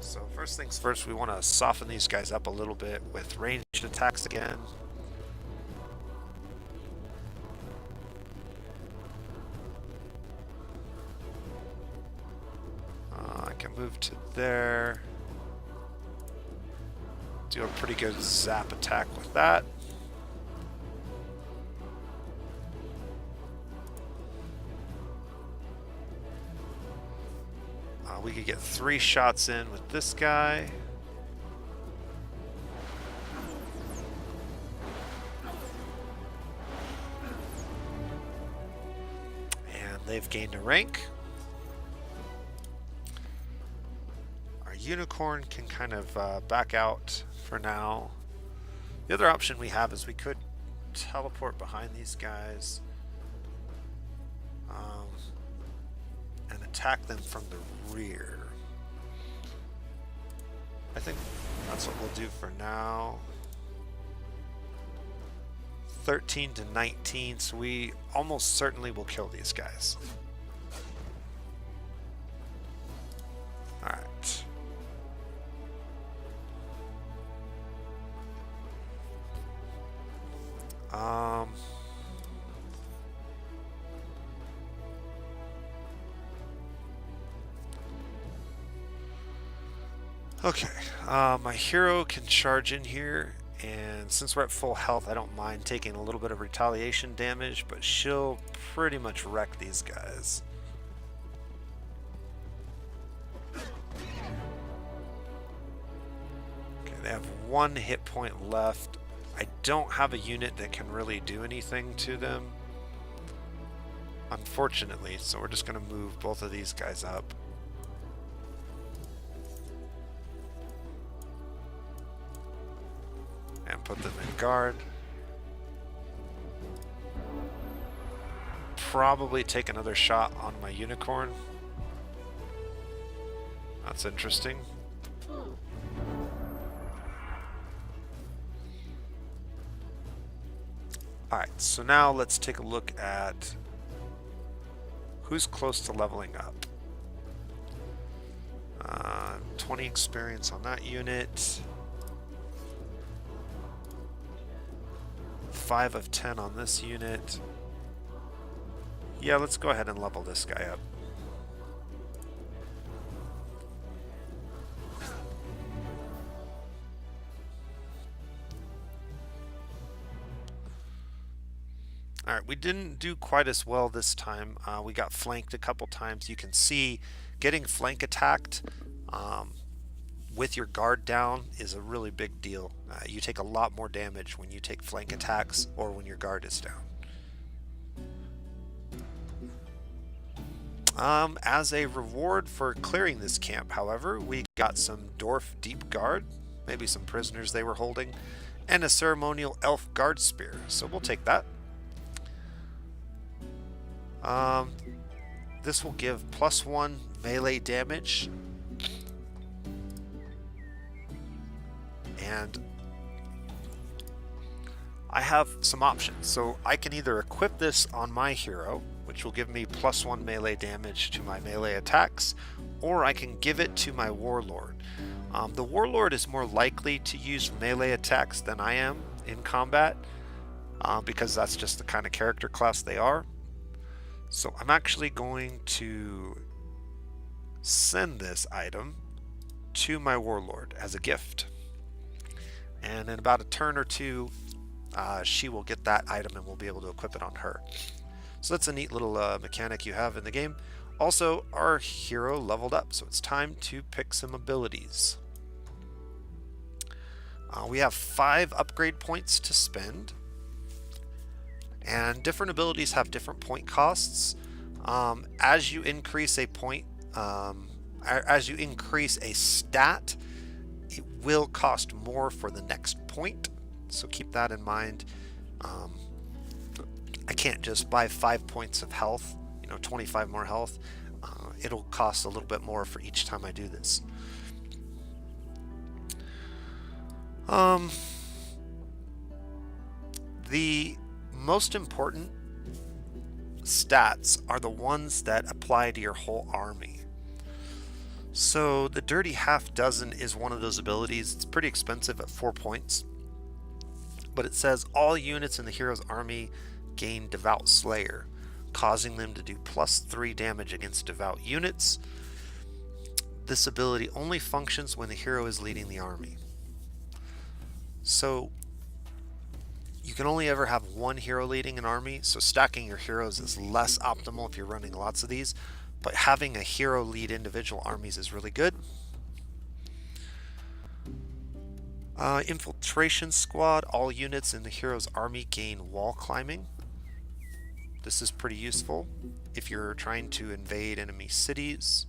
S1: So first things first, we want to soften these guys up a little bit with ranged attacks again. I can move to there. Do a pretty good zap attack with that. We could get 3 shots in with this guy. And they've gained a rank. Our unicorn can kind of back out for now. The other option we have is we could teleport behind these guys and attack them from the rear. I think that's what we'll do for now. 13 to 19, so we almost certainly will kill these guys. Alright. Okay, my hero can charge in here, and since we're at full health, I don't mind taking a little bit of retaliation damage, but she'll pretty much wreck these guys. Okay, they have 1 hit point left. I don't have a unit that can really do anything to them, unfortunately, so we're just going to move both of these guys up. And put them in guard. Probably take another shot on my unicorn. That's interesting. Alright, so now let's take a look at who's close to leveling up. 20 experience on that unit. 5 of 10 on this unit. Yeah, let's go ahead and level this guy up.
S2: Alright, we didn't do quite as well this time. We got flanked a couple times. You can see getting flank attacked um, with your guard down is a really big deal. You take a lot more damage when you take flank attacks or when your guard is down. As a reward for clearing this camp, however, we got some Dwarf Deep Guard, maybe some prisoners they were holding, and a ceremonial elf guard spear. So we'll take that. This will give +1 melee damage. And I have some options. So I can either equip this on my hero, which will give me +1 melee damage to my melee attacks, or I can give it to my warlord. The warlord is more likely to use melee attacks than I am in combat, because that's just the kind of character class they are. So I'm actually going to send this item to my warlord as a gift. And in about a turn or two, she will get that item and we'll be able to equip it on her. So that's a neat little mechanic you have in the game. Also, our hero leveled up, so it's time to pick some abilities. We have 5 upgrade points to spend. And different abilities have different point costs. As you increase a point, as you increase a stat, it will cost more for the next point. So keep that in mind. I can't just buy 5 points of health, 25 more health. It'll cost a little bit more for each time I do this. The most important stats are the ones that apply to your whole army. So the Dirty Half Dozen is one of those abilities. It's pretty expensive at 4 points, but it says all units in the hero's army gain Devout Slayer, causing them to do +3 damage against devout units. This ability only functions when the hero is leading the army. So you can only ever have one hero leading an army, so stacking your heroes is less optimal if you're running lots of these, but having a hero lead individual armies is really good. Infiltration Squad, all units in the hero's army gain wall climbing. This is pretty useful if you're trying to invade enemy cities.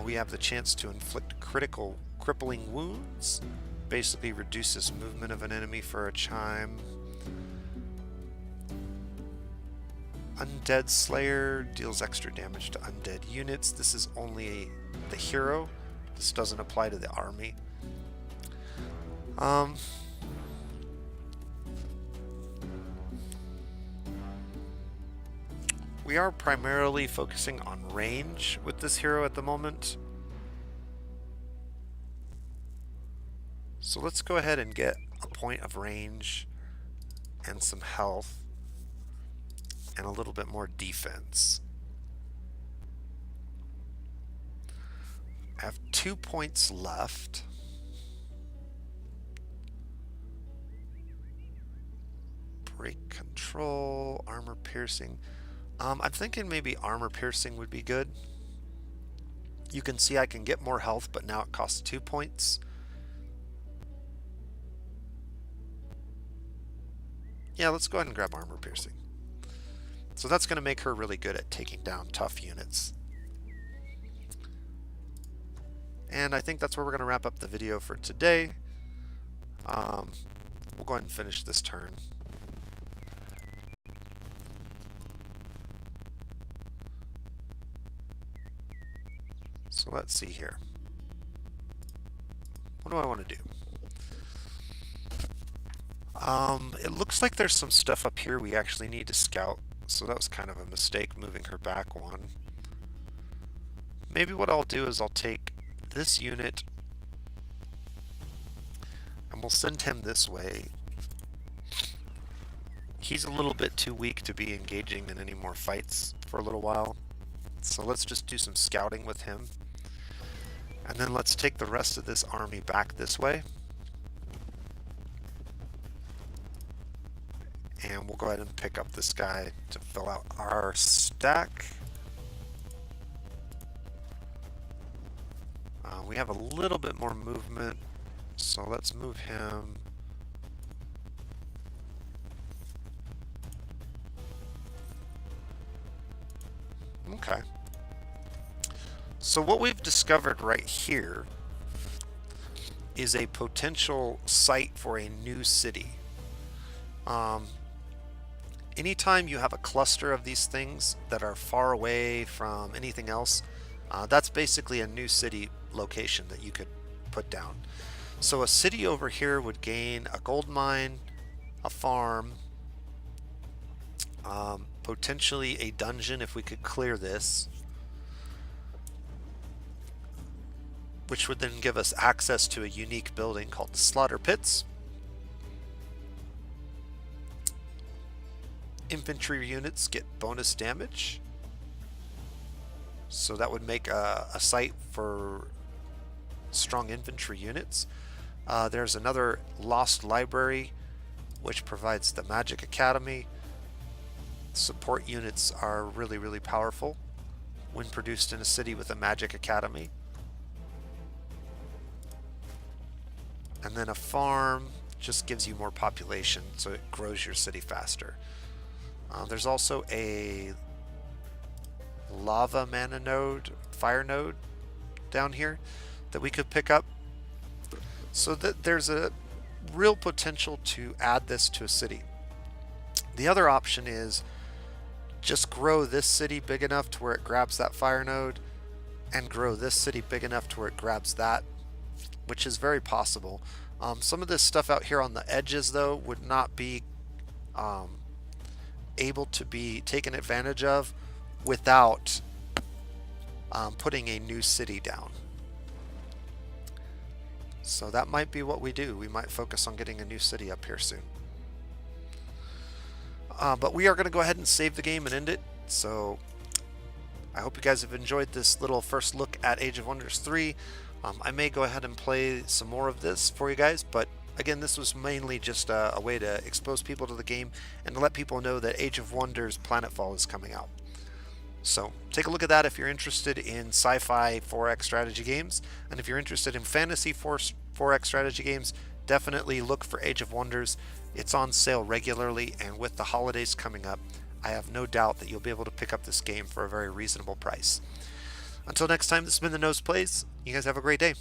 S2: We have the chance to inflict critical crippling wounds. Basically reduces movement of an enemy for a chime. Undead Slayer deals extra damage to undead units. This is only the hero. This doesn't apply to the army. We are primarily focusing on range with this hero at the moment. So let's go ahead and get a point of range and some health and a little bit more defense. I have 2 points left. Break control, armor piercing. I'm thinking maybe armor piercing would be good. You can see I can get more health, but now it costs 2 points. Yeah, let's go ahead and grab armor piercing. So that's going to make her really good at taking down tough units. And I think that's where we're going to wrap up the video for today. We'll go ahead and finish this turn. So let's see here. What do I want to do? It looks like there's some stuff up here we actually need to scout, so that was kind of a mistake moving her back one. Maybe what I'll do is I'll take this unit and we'll send him this way. He's a little bit too weak to be engaging in any more fights for a little while, so let's just do some scouting with him. And then let's take the rest of this army back this way. And we'll go ahead and pick up this guy to fill out our stack. We have a little bit more movement, so let's move him. Okay. So what we've discovered right here is a potential site for a new city. Anytime you have a cluster of these things that are far away from anything else, that's basically a new city location that you could put down. So a city over here would gain a gold mine, a farm, potentially a dungeon if we could clear this, which would then give us access to a unique building called the Slaughter Pits. Infantry units get bonus damage, so that would make a site for strong infantry units. There's another Lost Library, which provides the Magic Academy. Support units are really, really powerful when produced in a city with a Magic Academy. And then a farm just gives you more population, so it grows your city faster. There's also a lava mana node, fire node down here that we could pick up. So that there's a real potential to add this to a city. The other option is just grow this city big enough to where it grabs that fire node, and grow this city big enough to where it grabs that, which is very possible. Some of this stuff out here on the edges, though, would not be able to be taken advantage of without putting a new city down. So that might be what we do. We might focus on getting a new city up here soon. But we are going to go ahead and save the game and end it. So I hope you guys have enjoyed this little first look at Age of Wonders 3. I may go ahead and play some more of this for you guys, but again, this was mainly just a way to expose people to the game and to let people know that Age of Wonders Planetfall is coming out. So take a look at that if you're interested in sci-fi 4X strategy games, and if you're interested in fantasy 4X strategy games, definitely look for Age of Wonders. It's on sale regularly, and with the holidays coming up, I have no doubt that you'll be able to pick up this game for a very reasonable price. Until next time, this has been The Nose Plays. You guys have a great day.